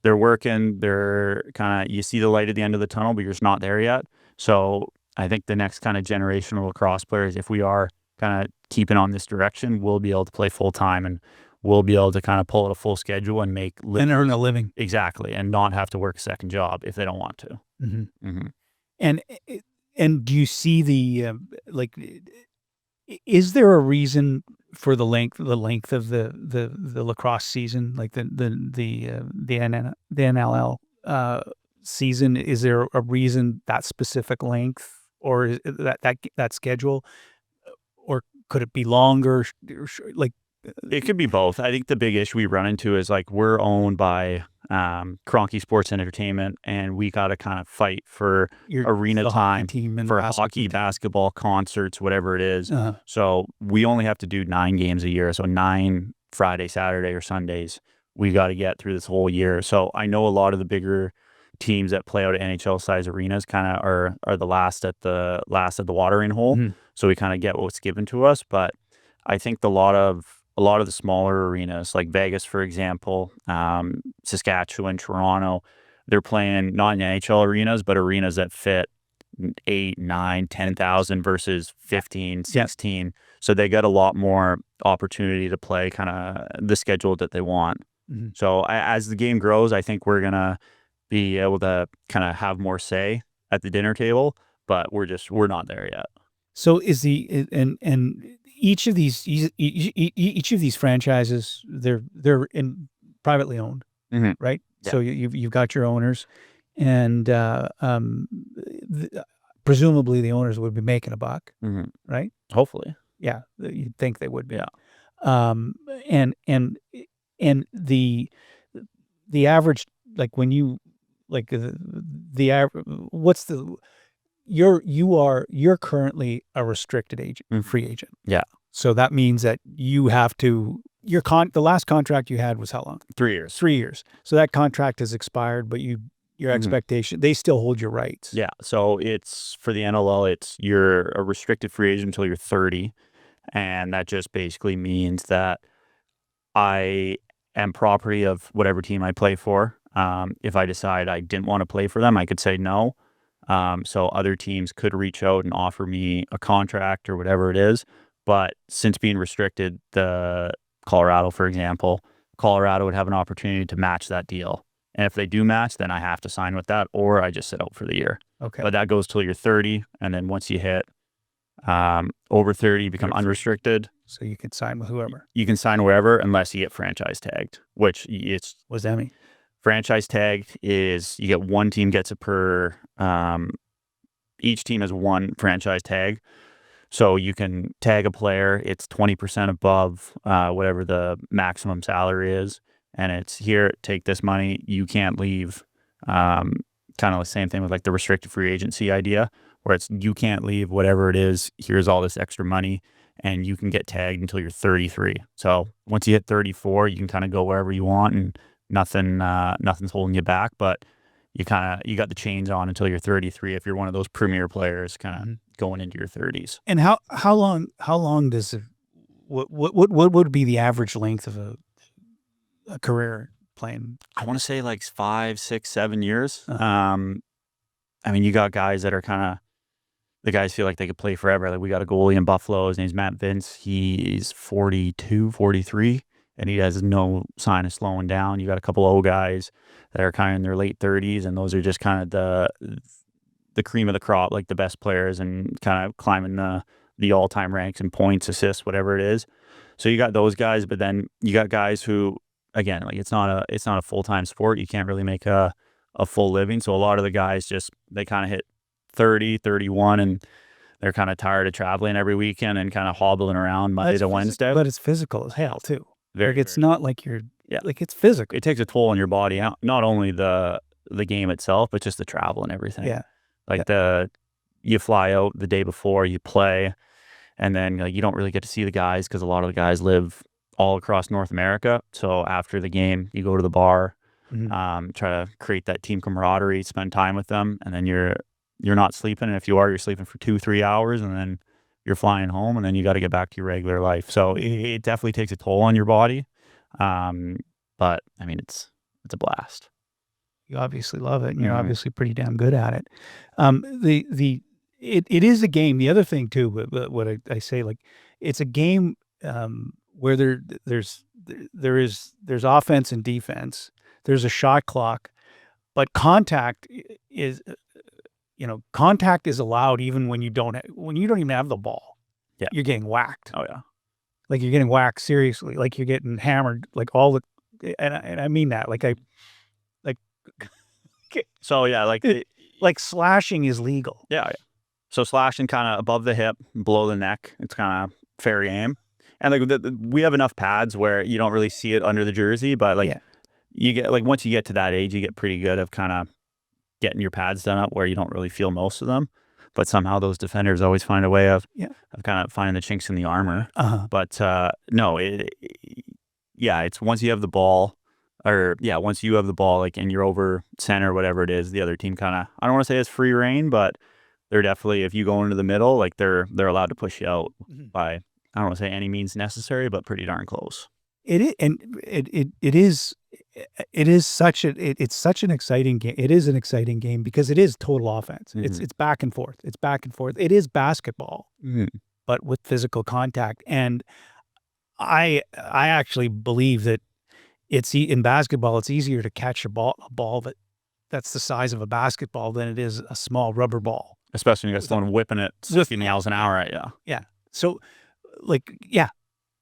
they're working, they're kind of, you see the light at the end of the tunnel, but you're just not there yet. So I think the next kind of generation of lacrosse players, if we are kind of keeping on this direction, we'll be able to play full time, and we'll be able to kind of pull out a full schedule and and earn a living. Exactly. And not have to work a second job if they don't want to. And do you see the like? Is there a reason for the length of the lacrosse season, like the NLL season? Is there a reason that specific length, or is that schedule, or could it be longer? Like, it could be both. I think the big issue we run into is like we're owned by Kroenke Sports and Entertainment, and we got to kind of fight for arena time for hockey, basketball, concerts, whatever it is. So we only have to do 9 games a year. So 9 Friday, Saturday, or Sundays we got to get through this whole year. So I know a lot of the bigger teams that play out at NHL size arenas kind of are the last at the watering hole. So we kind of get what's given to us. But I think a lot of the smaller arenas, like Vegas, for example, Saskatchewan, Toronto, they're playing not in NHL arenas, but arenas that fit 8, 9, 10,000 versus 15, 16. So they get a lot more opportunity to play kind of the schedule that they want. So as the game grows, I think we're going to be able to kind of have more say at the dinner table, but we're not there yet. So is and each of these franchises, they're privately owned, right? Yeah. So you've got your owners, and presumably the owners would be making a buck, right? Hopefully, yeah. You'd think they would be. Yeah. And the average, like when you like the average, what's the you're currently a restricted agent, free agent. Yeah. So that means that you have to, the last contract you had was how long? 3 years. 3 years. So that contract has expired, but your expectation, they still hold your rights. Yeah. So it's for the NLL, you're a restricted free agent until you're 30. And that just basically means that I am property of whatever team I play for. If I decide I didn't want to play for them, I could say no. So other teams could reach out and offer me a contract or whatever it is. But since being restricted, the Colorado, for example, Colorado would have an opportunity to match that deal. And if they do match, then I have to sign with that, or I just sit out for the year. Okay. But that goes till you're 30. And then once you hit over 30, you become unrestricted. So you can sign with whoever. You can sign wherever unless you get franchise tagged, which What does that mean? Franchise tagged is you get one team gets it per, each team has one franchise tag. So you can tag a player, it's 20% above whatever the maximum salary is. And it's here, take this money, you can't leave. Kind of the same thing with like the restricted free agency idea, where it's you can't leave, whatever it is, here's all this extra money, and you can get tagged until you're 33. So once you hit 34, you can kind of go wherever you want, and nothing's holding you back. But you got the chains on until you're 33 if you're one of those premier players kind of going into your 30s. And how long does what would be the average length of a career playing? I want to say like 5, 6, 7 years. I mean, you got guys that are kind of the guys feel like they could play forever. Like we got a goalie in Buffalo. His name's Matt Vince. He's 42, 43, and he has no sign of slowing down. You got a couple old guys that are kind of in their late 30s, and those are just kind of the cream of the crop, like the best players and kind of climbing the all-time ranks in points, assists, whatever it is. So you got those guys, but then you got guys who, again, like it's not a full-time sport. You can't really make a full living. So a lot of the guys they kind of hit 30, 31, and they're kind of tired of traveling every weekend and kind of hobbling around Monday to Wednesday. But it's physical as hell too. Very, it's not like it's physical. It takes a toll on your body, not only the game itself, but just the travel and everything. Yeah. Like you fly out the day before, you play, and then like you don't really get to see the guys because a lot of the guys live all across North America. So after the game, you go to the bar, try to create that team camaraderie, spend time with them, and then you're not sleeping. And if you are, you're sleeping for 2-3 hours, and then you're flying home, and then you got to get back to your regular life. So it definitely takes a toll on your body. But I mean, it's a blast. You obviously love it, and you're obviously pretty damn good at it. It is a game. The other thing too, but what I say, like, it's a game where there's offense and defense. There's a shot clock, but contact is allowed even when you don't even have the ball. Yeah, you're getting whacked. Oh yeah, like you're getting whacked seriously. Like you're getting hammered. Like all the, and I mean that. So yeah, like slashing is legal. Yeah. So slashing kind of above the hip, below the neck, it's kind of fair game. And like we have enough pads where you don't really see it under the jersey, but you get once you get to that age, you get pretty good of kind of getting your pads done up where you don't really feel most of them. But somehow those defenders always find a way of kind of finding the chinks in the armor. But no, it's once you have the ball. Once you have the ball, like, and you're over center, whatever it is, the other team kind of, I don't want to say it's free reign, but they're definitely, if you go into the middle, like they're allowed to push you out by, I don't want to say any means necessary, but pretty darn close. It's such an exciting game. It is an exciting game because it is total offense. It's back and forth. It's back and forth. It is basketball, but with physical contact. And I actually believe that in basketball, it's easier to catch a ball that's the size of a basketball than it is a small rubber ball. Especially when you got someone whipping it 60 miles an hour at you. Yeah. So,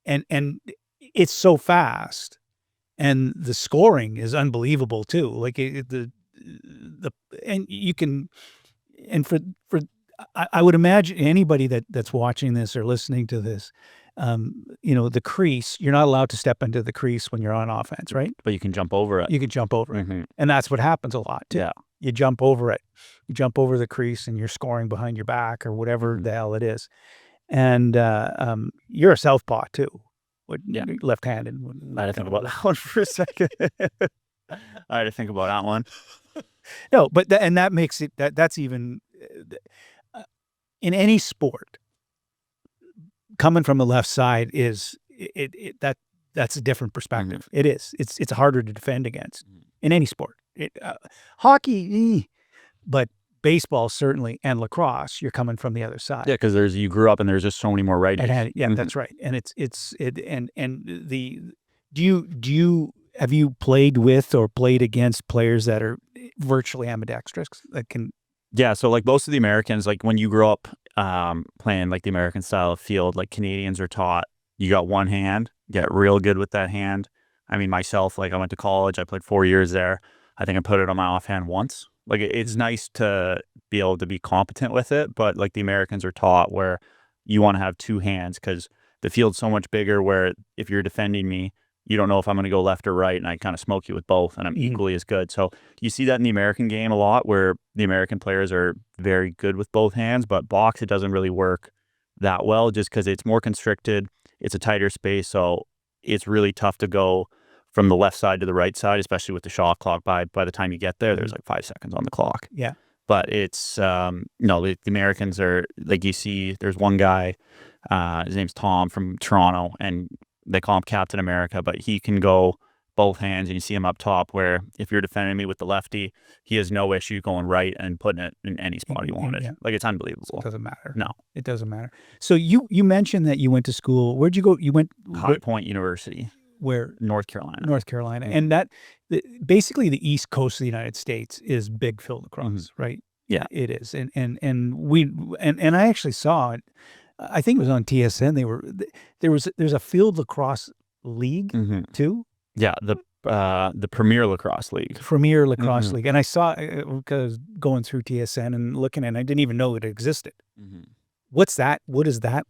and it's so fast, and the scoring is unbelievable too. Like and you can, and for I would imagine anybody that's watching this or listening to this. The crease, you're not allowed to step into the crease when you're on offense, right? But you can jump over it. You can jump over it. And that's what happens a lot, too. Yeah. You jump over it. You jump over the crease and you're scoring behind your back or whatever the hell it is. And you're a southpaw, too. Left-handed. I had to think about that one for a second. I had to think about that one. No, but that makes it, that's even, in any sport, coming from the left side is that's a different perspective. It is. It's harder to defend against in any sport. Hockey, but baseball certainly, and lacrosse, you're coming from the other side. Yeah, because you grew up and there's just so many more righties. That's right. And have you played with or played against players that are virtually ambidextrous that can? Yeah, so like most of the Americans, like when you grow up playing like the American style of field, like Canadians are taught you got one hand, get real good with that hand. I mean, myself, like I went to college, I played 4 years there. I think I put it on my offhand once. Like it's nice to be able to be competent with it, but like the Americans are taught where you want to have two hands because the field's so much bigger where if you're defending me, you don't know if I'm going to go left or right, and I kind of smoke you with both, and I'm equally as good. So you see that in the American game a lot where the American players are very good with both hands, but box, it doesn't really work that well just because it's more constricted. It's a tighter space, so it's really tough to go from the left side to the right side, especially with the shot clock. By the time you get there, there's like 5 seconds on the clock. Yeah. But it's, the Americans are, like you see, there's one guy, his name's Tom from Toronto, and they call him Captain America, but he can go both hands, and you see him up top, where if you're defending me with the lefty, he has no issue going right and putting it in any spot he wanted. Yeah. Like, it's unbelievable. It doesn't matter. No. It doesn't matter. So you mentioned that you went to school. Where'd you go? You went High Point University, where? North Carolina. North Carolina. Mhm. And that basically the East Coast of the United States is big field lacrosse, right? Yeah. It is. And I actually saw it. I think it was on TSN. There's a field lacrosse league too. Yeah, the Premier Lacrosse League. Premier Lacrosse League. And I saw because going through TSN and looking, and I didn't even know it existed. What's that? What is that?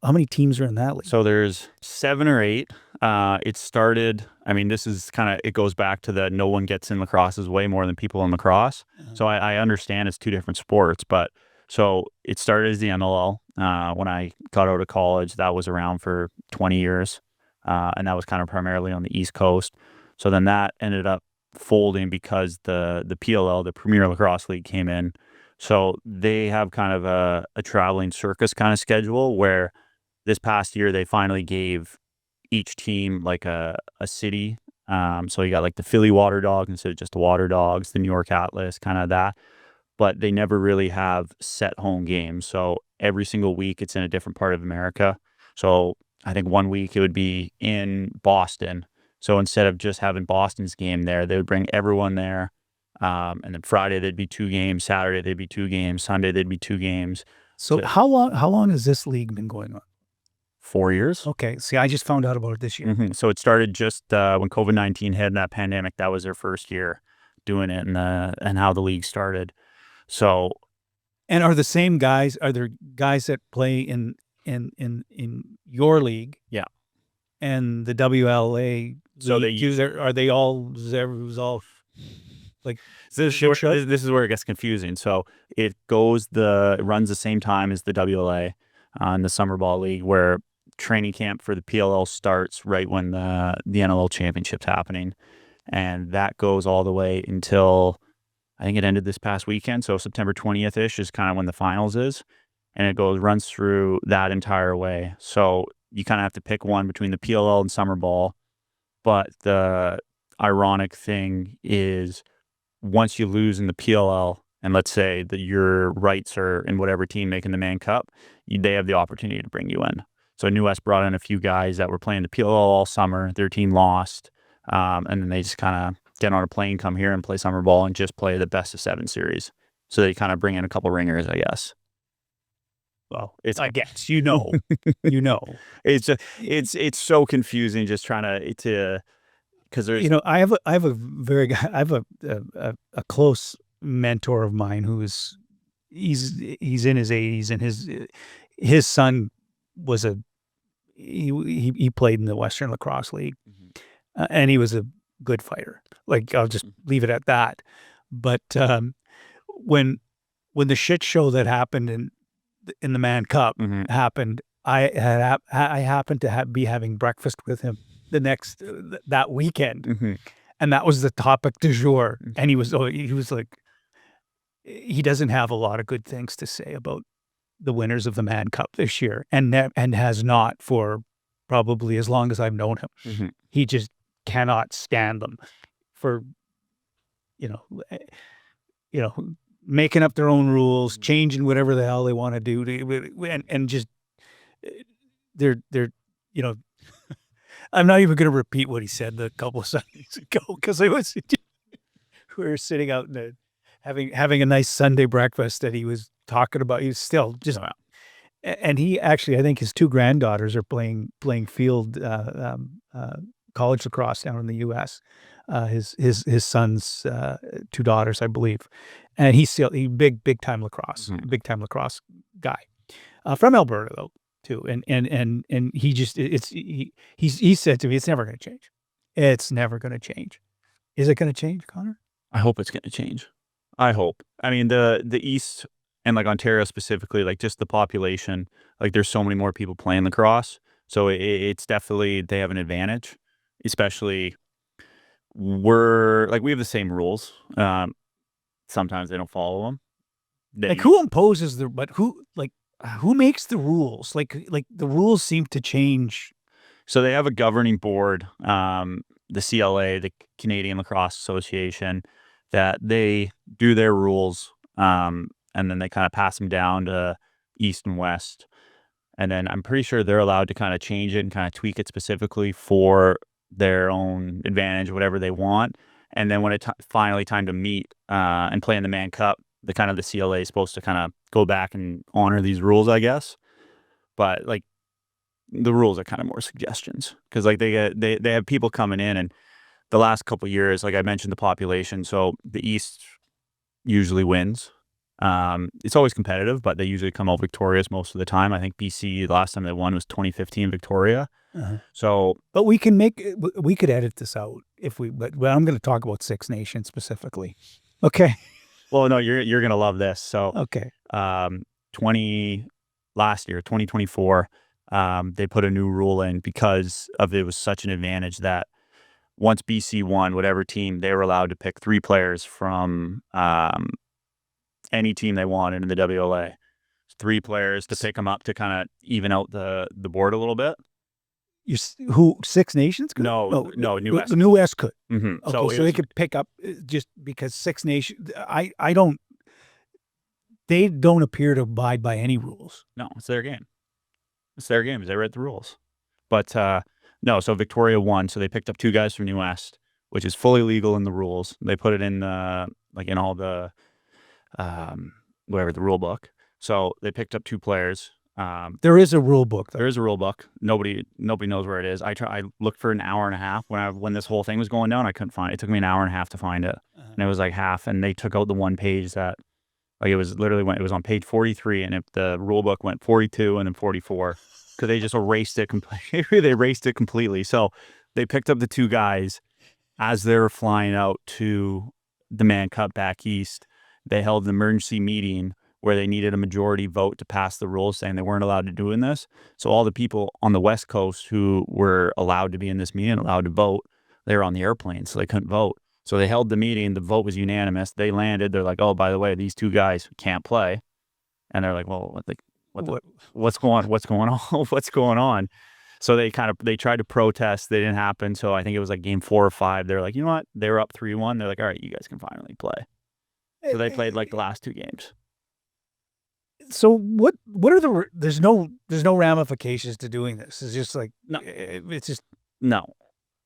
How many teams are in that league? So there's 7 or 8. It started, I mean, this is kind of, it goes back to the no one gets in lacrosse's way more than people in lacrosse. So I understand it's 2 different sports, but so it started as the NLL. When I got out of college, that was around for 20 years. And that was kind of primarily on the East Coast. So then that ended up folding because the PLL, the Premier Lacrosse League, came in. So they have kind of a traveling circus kind of schedule, where this past year they finally gave each team like a city. So you got like the Philly Water Dogs instead of just the Water Dogs, the New York Atlas, kind of that. But they never really have set home games. So every single week it's in a different part of America. So I think one week it would be in Boston. So instead of just having Boston's game there, they would bring everyone there. And then Friday there'd be 2 games, Saturday there'd be 2 games, Sunday there'd be 2 games. So how long has this league been going on? 4 years. Okay. See, I just found out about it this year. So it started just when COVID-19 hit, that pandemic. That was their first year doing it, and how the league started. So, and are the same guys? Are there guys that play in your league? Yeah. And the WLA. So are they all? Who's all? Like this is where it gets confusing. So it runs the same time as the WLA in the summer ball league, where training camp for the PLL starts right when the NLL championship's happening, and that goes all the way until I think it ended this past weekend. So September 20th ish is kind of when the finals is, and it runs through that entire way. So you kind of have to pick one between the PLL and summer ball. But the ironic thing is, once you lose in the PLL, and let's say that your rights are in whatever team making the Man Cup, they have the opportunity to bring you in. So New West brought in a few guys that were playing the PLL all summer. Their team lost, and then they just kind of get on a plane, come here and play summer ball and just play the best of 7 series. So they kind of bring in a couple ringers, I guess. Well, I guess you know. It's just it's so confusing just trying to because there's I have a close mentor of mine who's he's in his 80s, and his son was he played in the Western Lacrosse League, and he was a good fighter. Like, I'll just leave it at that. But when the shit show that happened in the Man Cup happened, I happened to be having breakfast with him that weekend, and that was the topic du jour. And he was like, he doesn't have a lot of good things to say about the winners of the Man Cup this year, and has not for probably as long as I've known him. He just cannot stand them for making up their own rules, changing whatever the hell they want to do, and just they're I'm not even going to repeat what he said a couple of Sundays ago, because we were sitting out having a nice Sunday breakfast, and he was talking about, he was still just, and he actually, I think his 2 granddaughters are playing field college lacrosse down in the U.S. His son's 2 daughters, I believe, and he's big time lacrosse guy, from Alberta though too, and he just he said to me, it's never going to change. It's never going to change. Is it going to change, Connor? I hope it's going to change. I hope. I mean, the East and like Ontario specifically, like just the population, like there's so many more people playing lacrosse, so it's definitely, they have an advantage. Especially, we have the same rules. Sometimes they don't follow them. Like, who imposes who makes the rules? Like the rules seem to change. So they have a governing board CLA, the Canadian Lacrosse Association, that they do their rules, and then they kind of pass them down to East and West. And then I'm pretty sure they're allowed to kind of change it and kind of tweak it specifically for their own advantage, whatever they want. And then when it's finally time to meet and play in the Man Cup, the CLA is supposed to kind of go back and honor these rules, I guess. But like the rules are kind of more suggestions because like they have people coming in, and the last couple of years, like I mentioned, the population. So the East usually wins. It's always competitive, but they usually come out victorious most of the time. I think BC, the last time they won was 2015 Victoria. So, but we could edit this out if we. But I'm going to talk about Six Nations specifically. Okay. Well, no, you're gonna love this. So, Okay. last year, 2024, they put a new rule in because of it was such an advantage that once BC won, whatever team, they were allowed to pick 3 players from any team they wanted in the WLA. 3 players to pick them up to kind of even out the board a little bit. Who Six Nations could? No, New West. The New West could. Mm-hmm. Okay, so they could pick up just because Six Nations. I don't. They don't appear to abide by any rules. No, it's their game. It's their game. They read the rules. But no, so Victoria won. So they picked up 2 guys from New West, which is fully legal in the rules. They put it in like in all the whatever the rule book. So they picked up 2 players. There is a rule book. There is a rule book. Nobody knows where it is. I looked for an hour and a half when this whole thing was going down. I couldn't find it. It took me an hour and a half to find it, and it was like half. And they took out the one page that, like, it was literally it was on page 43, and if the rule book went 42 and then 44, because they just erased it completely. They erased it completely. So they picked up the 2 guys as they were flying out to the Man Cup back east. They held an emergency meeting where they needed a majority vote to pass the rules saying they weren't allowed to do in this. So all the people on the West Coast who were allowed to be in this meeting, allowed to vote, they were on the airplane, so they couldn't vote. So they held the meeting. The vote was unanimous. They landed. They're like, oh, by the way, these 2 guys can't play. And they're like, well, what's going on? What's going on? So they tried to protest. They didn't happen. So I think it was like game 4 or 5. They're like, you know what? They were up 3-1. They're like, all right, you guys can finally play. So they played like the last 2 games. So what are there's no ramifications to doing this. It's just like, no, it's just no.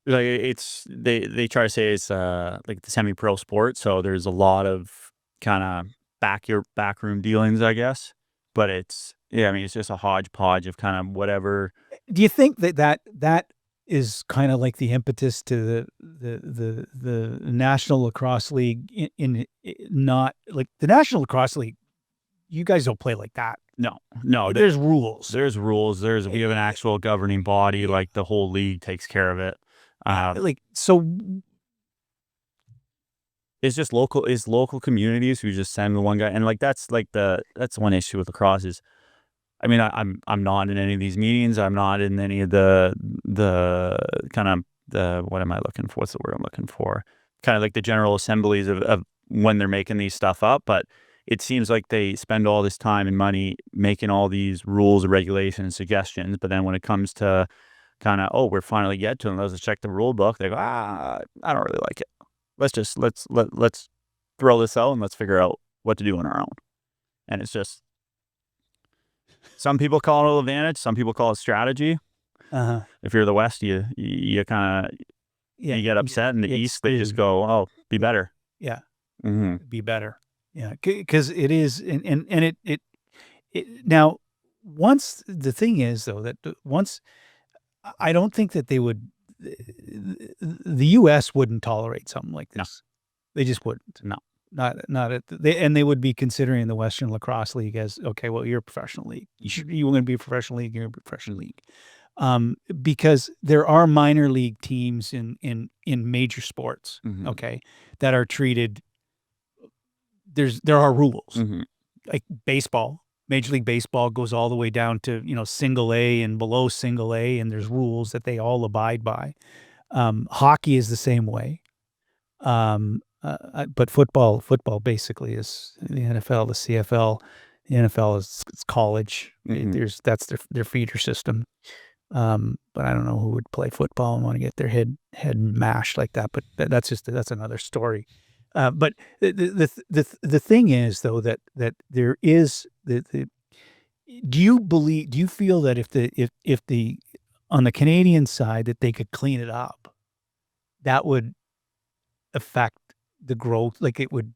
Like it's they try to say it's like the semi-pro sport, so there's a lot of kind of backroom dealings, I guess. But it's it's just a hodgepodge of kind of whatever. Do you think that is kind of like the impetus to the National Lacrosse League in not like the National Lacrosse League? You guys don't play like that. No. There's rules. There's rules. We have an actual governing body. Like the whole league takes care of it. So it's just local communities who just send the one guy, and like that's one issue with lacrosse is, I mean, I'm not in any of these meetings. I'm not in any of the kind of the, what am I looking for? What's the word I'm looking for? Kind of like the general assemblies of when they're making these stuff up, but it seems like they spend all this time and money making all these rules and regulations and suggestions, but then when it comes to kind of, we're finally get to them, let's check the rule book, they go, I don't really like it. Let's throw this out and let's figure out what to do on our own. And it's just, some people call it an advantage, some people call it strategy. If you're the West, you kind of you get upset. In the East, they just go, be better. Yeah. Mm-hmm. Be better. Yeah, because it is, and it now, once the thing is though that once, I don't think that they would, the U.S. wouldn't tolerate something like this. No. They just wouldn't. No, not at they would be considering the Western Lacrosse League as, okay, well, you're a professional league. You want to be a professional league. You're a professional league. Because there are minor league teams in major sports, mm-hmm. okay, that are treated. There are rules, mm-hmm. like baseball. Major League Baseball goes all the way down to single A and below single A, and there's rules that they all abide by. Hockey is the same way, but football basically is the NFL, the CFL. The NFL is college. Mm-hmm. That's their feeder system. But I don't know who would play football and want to get their head mashed like that. But that's another story. But the thing is though that there is do you feel that if the on the Canadian side that they could clean it up, that would affect the growth, like it would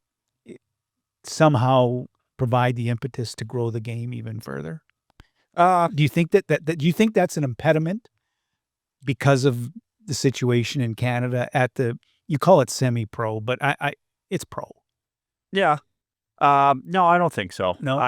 somehow provide the impetus to grow the game even further? Do you think that do you think that's an impediment because of the situation in Canada at the you call it semi-pro, but I it's pro. Yeah. No, I don't think so. No,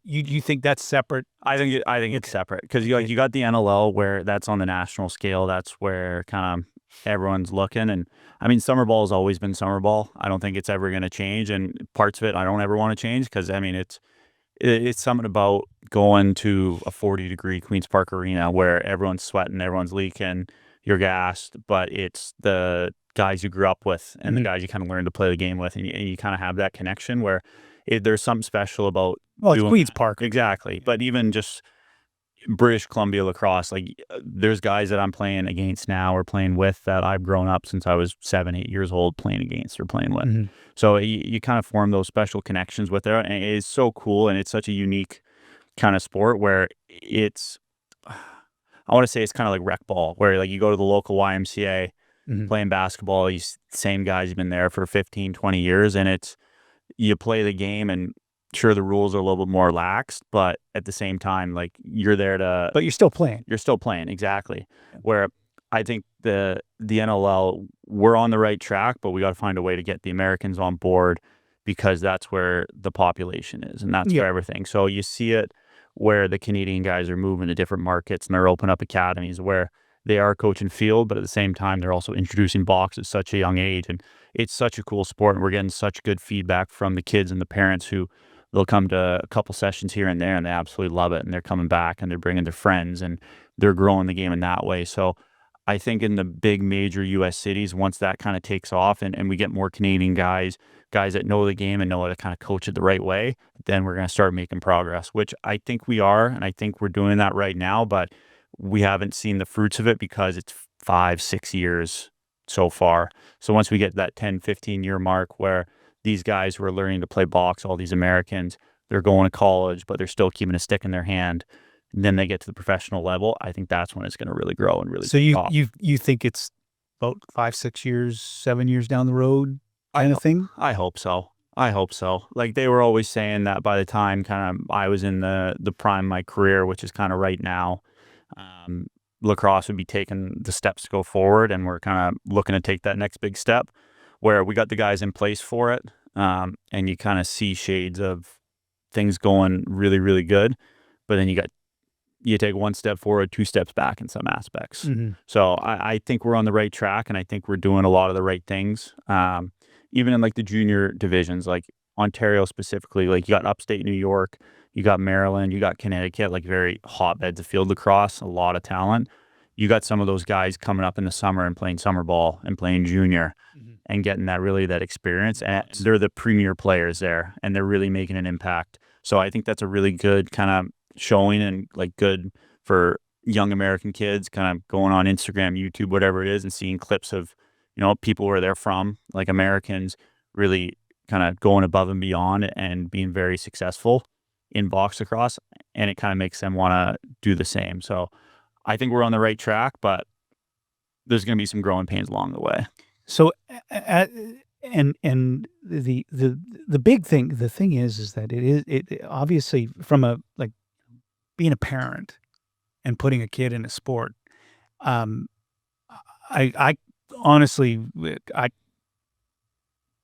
you think that's separate? I think it's separate because you got the NLL where that's on the national scale. That's where kind of everyone's looking. And I mean, summer ball has always been summer ball. I don't think it's ever going to change. And parts of it, I don't ever want to change because I mean, it's something about going to a 40-degree Queen's Park Arena where everyone's sweating, everyone's leaking, you're gassed, but it's the guys you grew up with and the guys you kind of learned to play the game with, and you kind of have that connection where there's something special about. Well, it's Queen's Park. Exactly. But even just British Columbia lacrosse, like there's guys that I'm playing against now or playing with that I've grown up since I was 7-8 years old playing against or playing with. So you kind of form those special connections with there, and it is so cool, and it's such a unique kind of sport where it's, I want to say it's kind of like rec ball, where like you go to the local YMCA playing basketball, these same guys have been there for 15, 20 years, and it's, you play the game, and sure, the rules are a little bit more lax, but at the same time, like you're there to. But you're still playing. You're still playing, exactly. Yeah. Where I think the NLL, we're on the right track, but we got to find a way to get the Americans on board because that's where the population is, and that's for everything. So you see it where the Canadian guys are moving to different markets and they're opening up academies where they are coaching field, but at the same time, they're also introducing box at such a young age. And it's such a cool sport, and we're getting such good feedback from the kids and the parents who they'll come to a couple sessions here and there, and they absolutely love it, and they're coming back, and they're bringing their friends, and they're growing the game in that way. So I think in the big major U.S. cities, once that kind of takes off and we get more Canadian guys that know the game and know how to kind of coach it the right way, then we're going to start making progress, which I think we are, and I think we're doing that right now, but we haven't seen the fruits of it because it's 5-6 years so far. So once we get that 10-15 year mark where these guys who are learning to play box, all these Americans, they're going to college, but they're still keeping a stick in their hand, and then they get to the professional level, I think that's when it's going to really grow and really. So you think it's about 5-6 years, 7 years down the road kind of thing? I hope so. Like they were always saying that by the time kind of I was in the prime of my career, which is kind of right now, lacrosse would be taking the steps to go forward, and we're kind of looking to take that next big step where we got the guys in place for it, and you kind of see shades of things going really, really good, but then you take one step forward, 2 steps back in some aspects. So I think we're on the right track, and I think we're doing a lot of the right things. Even in like the junior divisions, like Ontario specifically, like you got upstate New York, you got Maryland, you got Connecticut, like very hotbeds of field lacrosse, a lot of talent. You got some of those guys coming up in the summer and playing summer ball and playing junior and getting that experience. And they're the premier players there, and they're really making an impact. So I think that's a really good kind of showing, and like good for young American kids kind of going on Instagram, YouTube, whatever it is, and seeing clips of, people where they're from, like Americans really kind of going above and beyond and being very successful in box lacrosse, and it kind of makes them want to do the same. So I think we're on the right track, but there's going to be some growing pains along the way. So, and the big thing, the thing is that it obviously from a like being a parent and putting a kid in a sport, I honestly I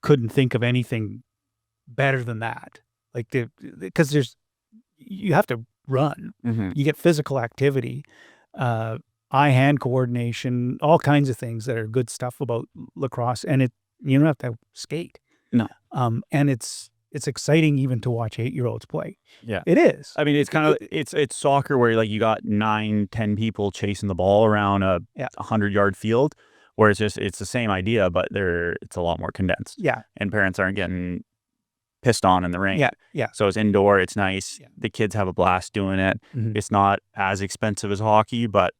couldn't think of anything better than that. Like because you have to run, you get physical activity, eye-hand coordination, all kinds of things that are good stuff about lacrosse, and you don't have to skate. No. And it's exciting even to watch 8-year-olds play. Yeah. It is. I mean, it's kind of it's soccer where like you got 9-10 people chasing the ball around a 100-yard field, where it's the same idea, but it's a lot more condensed. Yeah. And parents aren't getting pissed on in the rain. Yeah. So it's indoor, it's nice. Yeah. The kids have a blast doing it. It's not as expensive as hockey, but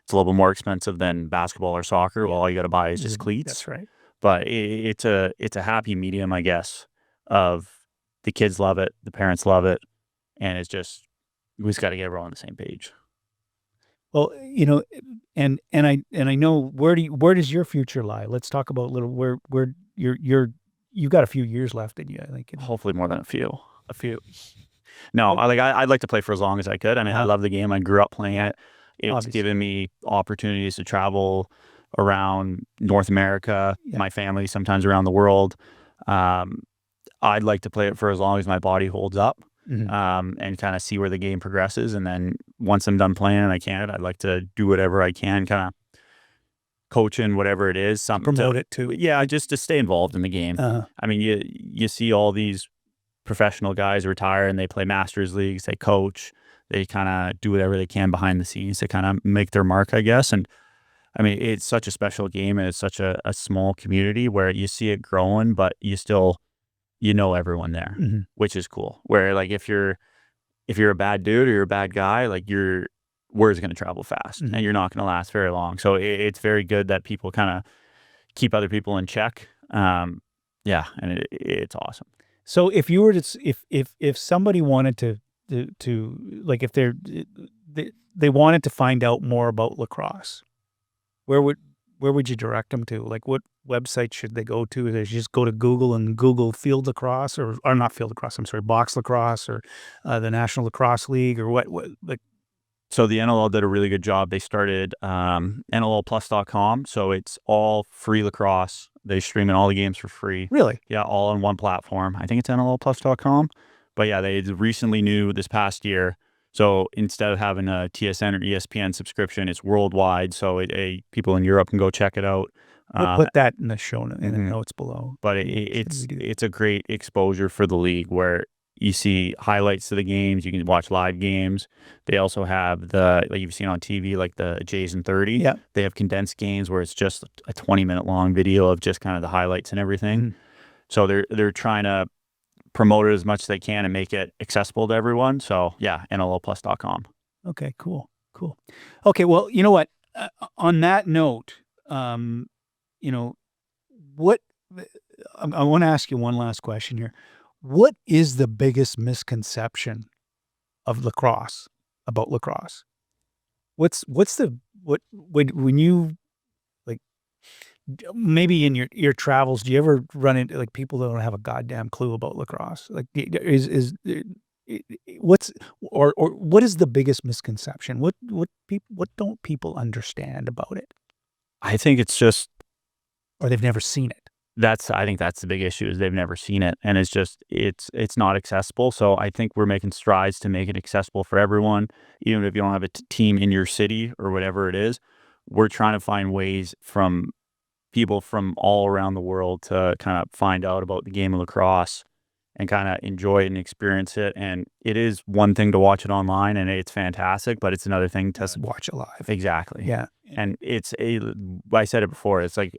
It's a little bit more expensive than basketball or soccer. Well, all you got to buy is just cleats. That's right. But it's a happy medium, I guess, of the kids love it, the parents love it, and it's just we just got to get everyone on the same page. Well, you know, and I know where does your future lie? Let's talk about a little where you've got a few years left in you. I think. Hopefully more than a few. A few. No, Oh. I'd like to play for as long as I could. I mean, I love the game. I grew up playing it. It's Obviously. given me opportunities to travel around North America, my family, sometimes around the world. I'd like to play it for as long as my body holds up, and kind of see where the game progresses. And then once I'm done playing and I can, I'd like to do whatever I can, kind of coaching, whatever it is, something Promote it too. Yeah, just to stay involved in the game. I mean, you see all these professional guys retire and they play Masters leagues, they coach, they kind of do whatever they can behind the scenes to kind of make their mark, I guess. And I mean, it's such a special game, and it's such a small community where you see it growing, but you still, everyone there, which is cool. Where like if you're a bad dude or you're a bad guy, like your word's going to travel fast and you're not going to last very long. So it's very good that people kind of keep other people in check. And it's awesome. So if you were to if somebody wanted to like if they wanted to find out more about lacrosse, where would you direct them to? Like what website should they go to? They just go to Google and Google field lacrosse or not field lacrosse, I'm sorry, box lacrosse or the National Lacrosse League or what like. So the NLL did a really good job. They started NLLplus.com. So it's all free lacrosse. They stream in all the games for free. Really? Yeah, all on one platform. I think it's NLLplus.com. But yeah, they recently knew this past year. So instead of having a TSN or ESPN subscription, it's worldwide. So people in Europe can go check it out. We'll put that in the show in the notes below. But it's a great exposure for the league where you see highlights to the games. You can watch live games. They also have like you've seen on TV, like the Jays and 30. Yeah. They have condensed games where it's just a 20-minute long video of just kind of the highlights and everything. So they're trying to promote it as much as they can and make it accessible to everyone. So yeah, NLLplus.com. Okay, cool. Okay, well, you know what? On that note, what I want to ask you one last question here. What is the biggest misconception of lacrosse about lacrosse? What's when you like maybe in your travels, do you ever run into like people that don't have a goddamn clue about lacrosse? Like what is the biggest misconception? What don't people understand about it? I think it's just, or they've never seen it. I think that's the big issue is they've never seen it, and it's just it's not accessible. So I think we're making strides to make it accessible for everyone, even if you don't have a team in your city or whatever it is. We're trying to find ways from people from all around the world to kind of find out about the game of lacrosse and kind of enjoy it and experience it. And it is one thing to watch it online, and it's fantastic, but it's another thing to watch it live. Exactly. Yeah, and I said it before. It's like,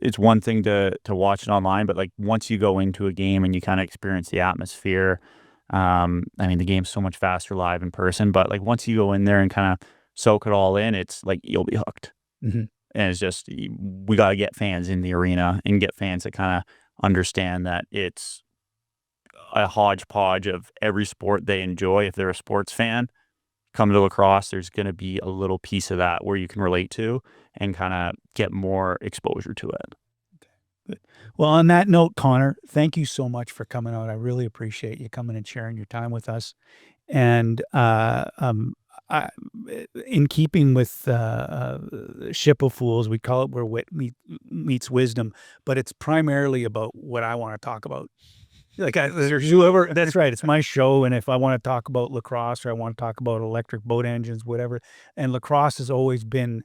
it's one thing to watch it online, but like once you go into a game and you kind of experience the atmosphere, I mean, the game's so much faster live in person, but like once you go in there and kind of soak it all in, it's like you'll be hooked. And it's just, we got to get fans in the arena and get fans that kind of understand that it's a hodgepodge of every sport they enjoy. If they're a sports fan, come to lacrosse, there's going to be a little piece of that where you can relate to and kind of get more exposure to it. Okay, good. Well, on that note, Connor, thank you so much for coming out. I really appreciate you coming and sharing your time with us. And in keeping with Ship of Fools, we call it where wit meets wisdom, but it's primarily about what I want to talk about. Like there's whoever, that's right. It's my show, and if I want to talk about lacrosse or I want to talk about electric boat engines, whatever, and lacrosse has always been,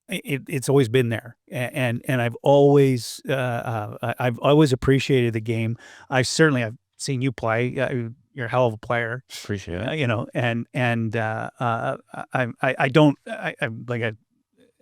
it's always been there, and I've always appreciated the game. I've seen you play. You're a hell of a player. Appreciate it.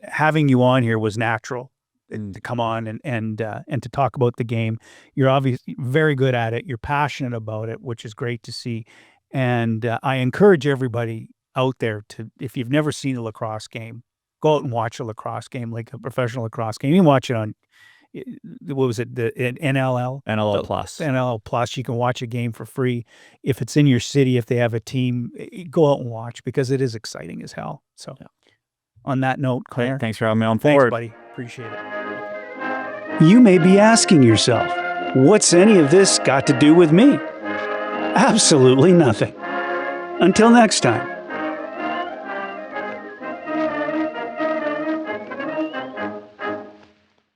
Having you on here was natural. And to come on and to talk about the game. You're obviously very good at it. You're passionate about it, which is great to see. And I encourage everybody out there to, if you've never seen a lacrosse game, go out and watch a lacrosse game, like a professional lacrosse game. You can watch it on, what was it, the NLL? NLL Plus. NLL Plus. You can watch a game for free. If it's in your city, if they have a team, go out and watch, because it is exciting as hell. So on that note, Claire. Thanks for having me on Thanks, board. buddy. Appreciate it. You may be asking yourself, what's any of this got to do with me? Absolutely nothing. Until next time.